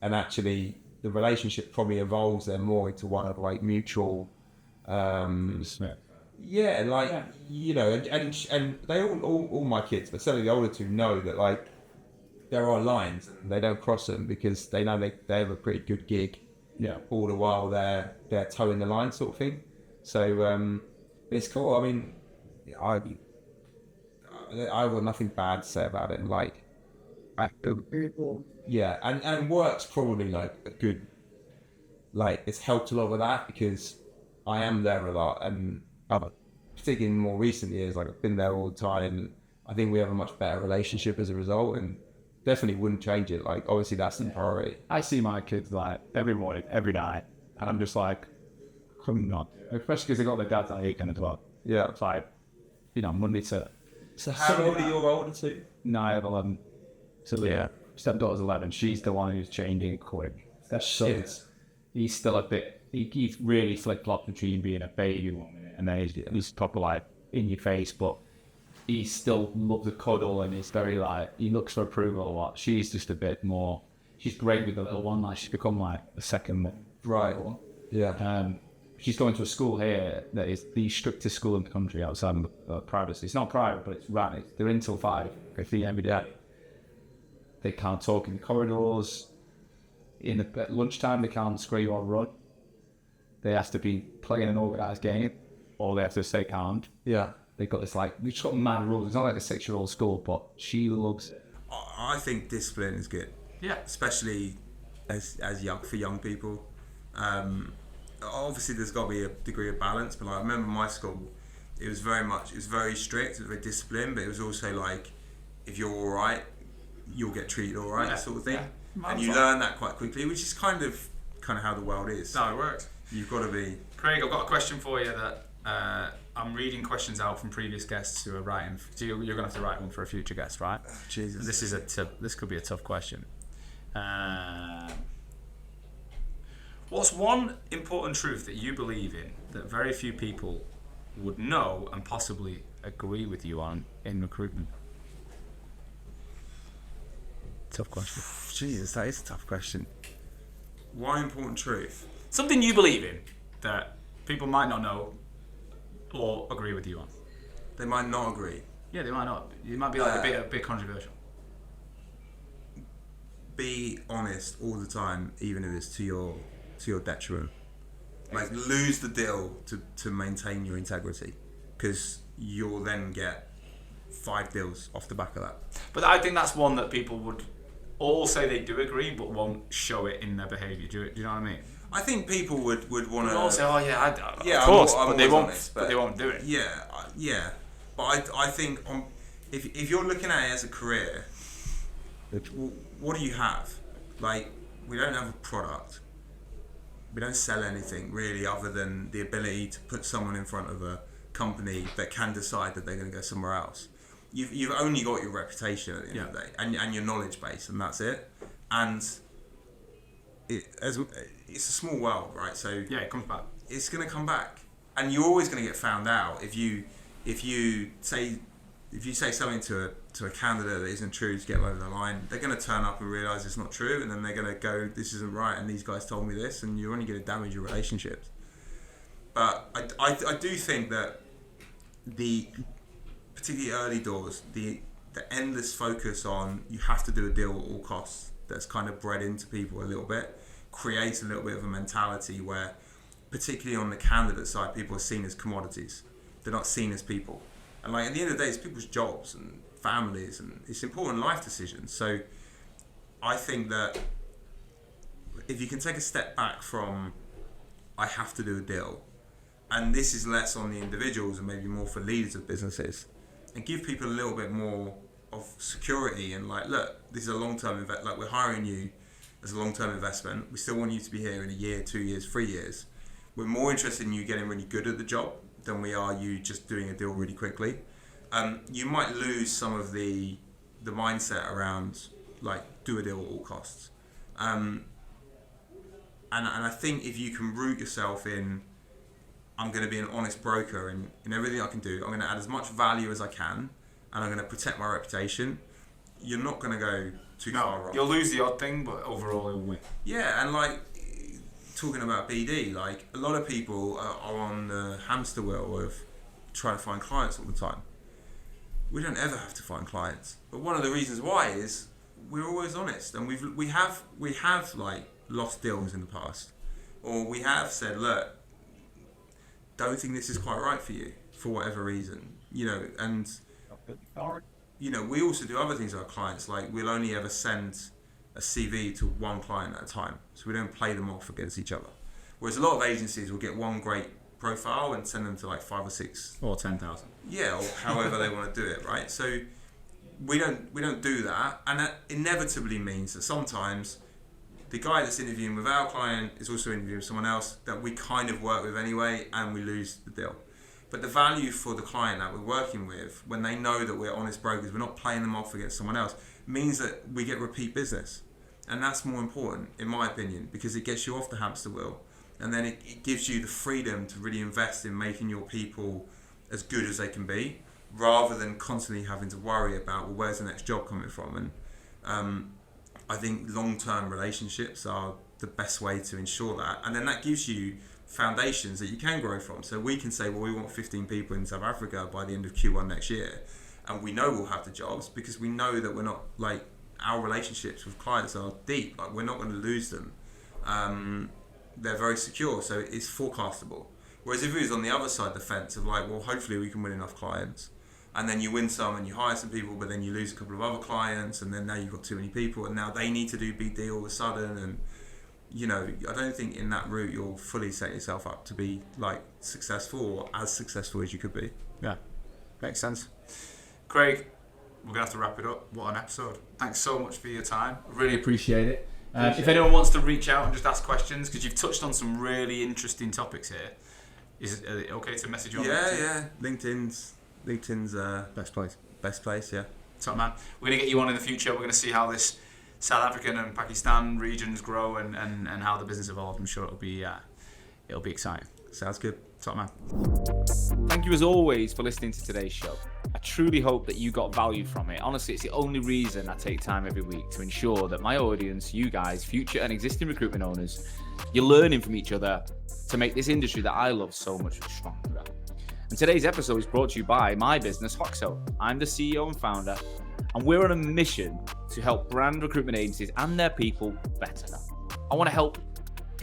And actually the relationship probably evolves then more into one of like mutual, and they all my kids, but certainly the older two, know that like there are lines and they don't cross them, because they know they have a pretty good gig. Yeah. All the while they're towing the line sort of thing. So it's cool. I mean, I've got nothing bad to say about it. Like, yeah, and work's probably like a good, like it's helped a lot with that, because I am there a lot, and particularly in more recent years, like I've been there all the time, and I think we have a much better relationship as a result, and definitely wouldn't change it. Like, obviously that's the priority. I see my kids like every morning, every night, and I'm just like, come on, especially because they got their dads on the weekend as well. Yeah, it's like, Monday to. So how old are your older two? No, I have 11. So yeah, stepdaughter's 11. She's the one who's changing quick. He's still a bit. He's really flip-flopped between being a baby 1 minute and then he's proper like in your face, but he still loves a cuddle, and he's very like, he looks for approval a lot. She's just a bit more. She's great with the little one. Like, she's become like a second. Right. Yeah. She's going to a school here that is the strictest school in the country outside of privacy. It's not private, but it's right. They're in till 5. Every day. They can't talk in the corridors. At lunchtime, they can't scream or run. They have to be playing an organised game, or they have to stay calm. Yeah. They've got this like, we've got mad rules. It's not like a 6-year-old school, but she loves it. I think discipline is good. Yeah. Especially as young people. Obviously there's got to be a degree of balance, but like, I remember my school, it was very strict, it was very disciplined, but it was also like, if you're all right, you'll get treated all right, sort of thing. Yeah. And you learn that quite quickly, which is kind of how the world is. No, it works. You've got to be. Craig, I've got a question for you that I'm reading questions out from previous guests who are writing. So you're going to have to write one for a future guest, right? Jesus. This could be a tough question. What's one important truth that you believe in that very few people would know and possibly agree with you on in recruitment? Tough question. Jesus, that is a tough question. Why important truth? Something you believe in that people might not know or agree with you on. They might not agree. Yeah, they might not. You might be like a bit controversial. Be honest all the time, even if it's to your detriment. Like, lose the deal to maintain your integrity, because you'll then get 5 deals off the back of that. But I think that's one that people would all say they do agree, but won't show it in their behaviour. Do you know what I mean? I think people would want to. All say, "Oh yeah, yeah, of course," I'm but they always won't. honest, But they won't do it. Yeah. But I think if you're looking at it as a career, what do you have? Like, we don't have a product. We don't sell anything really, other than the ability to put someone in front of a company that can decide that they're going to go somewhere else. You've only got your reputation at the end of the day, and your knowledge base, and that's it. And it's a small world, right? So Yeah, it comes back. it's going to come back, and you're always going to get found out if you say something to a candidate that isn't true to get them over the line. They're going to turn up and realise it's not true, and then they're going to go, "This isn't right," and these guys told me this, and you're only going to damage your relationships. But I do think that particularly early doors, the endless focus on you have to do a deal at all costs, that's kind of bred into people a little bit, creates a little bit of a mentality where, particularly on the candidate side, people are seen as commodities. They're not seen as people. And like, at the end of the day, it's people's jobs and families, and it's important life decisions. So I think that if you can take a step back from "I have to do a deal," and this is less on the individuals and maybe more for leaders of businesses, and give people a little bit more of security and like, look, this is a long-term like, we're hiring you as a long-term investment. We still want you to be here in a year, 2 years, 3 years. We're more interested in you getting really good at the job than we are you just doing a deal really quickly. You might lose some of the mindset around like, do a deal at all costs. And I think if you can root yourself in, I'm going to be an honest broker in everything I can do, I'm going to add as much value as I can, and I'm going to protect my reputation, you're not going to go too far wrong. You'll lose the odd thing, but overall you'll win. Yeah, and like, talking about BD, like, a lot of people are on the hamster wheel of trying to find clients all the time. We don't ever have to find clients, but one of the reasons why is we're always honest, and we have like lost deals in the past, or we have said, look, don't think this is quite right for you for whatever reason, and we also do other things with our clients, like we'll only ever send a CV to one client at a time, so we don't play them off against each other. Whereas a lot of agencies will get one great profile and send them to like 5 or 6 Or 10,000. Yeah, or however they want to do it, right? So we don't do that, and that inevitably means that sometimes the guy that's interviewing with our client is also interviewing with someone else that we kind of work with anyway, and we lose the deal. But the value for the client that we're working with, when they know that we're honest brokers, we're not playing them off against someone else, means that we get repeat business. And that's more important, in my opinion, because it gets you off the hamster wheel, and then it gives you the freedom to really invest in making your people as good as they can be, rather than constantly having to worry about, well, where's the next job coming from? And I think long-term relationships are the best way to ensure that, and then that gives you foundations that you can grow from. So we can say, well, we want 15 people in South Africa by the end of Q1 next year, and we know we'll have the jobs because we know that we're not, like, our relationships with clients are deep, like, we're not going to lose them. They're very secure, so it's forecastable. Whereas if it was on the other side of the fence of like, well, hopefully we can win enough clients, and then you win some and you hire some people, but then you lose a couple of other clients, and then now you've got too many people, and now they need to do BD all of a sudden, and I don't think in that route you'll fully set yourself up to be like successful, or as successful as you could be. Yeah, makes sense. Craig, we're gonna have to wrap it up. What an episode! Thanks so much for your time. Really appreciate it. If anyone wants to reach out and just ask questions, because you've touched on some really interesting topics here, is it okay to message you on LinkedIn? Yeah. LinkedIn's best place. Yeah. Top man. We're gonna get you on in the future. We're gonna see how this South African and Pakistan regions grow and how the business evolves. I'm sure it'll be exciting. Sounds good. Top man. Thank you as always for listening to today's show. I truly hope that you got value from it. Honestly, it's the only reason I take time every week to ensure that my audience, you guys, future and existing recruitment owners, you're learning from each other to make this industry that I love so much stronger. And today's episode is brought to you by my business, Huxley Co. I'm the CEO and founder, and we're on a mission to help brand recruitment agencies and their people better. I want to help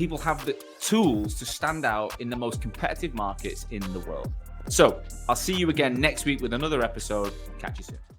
people have the tools to stand out in the most competitive markets in the world. So I'll see you again next week with another episode. Catch you soon.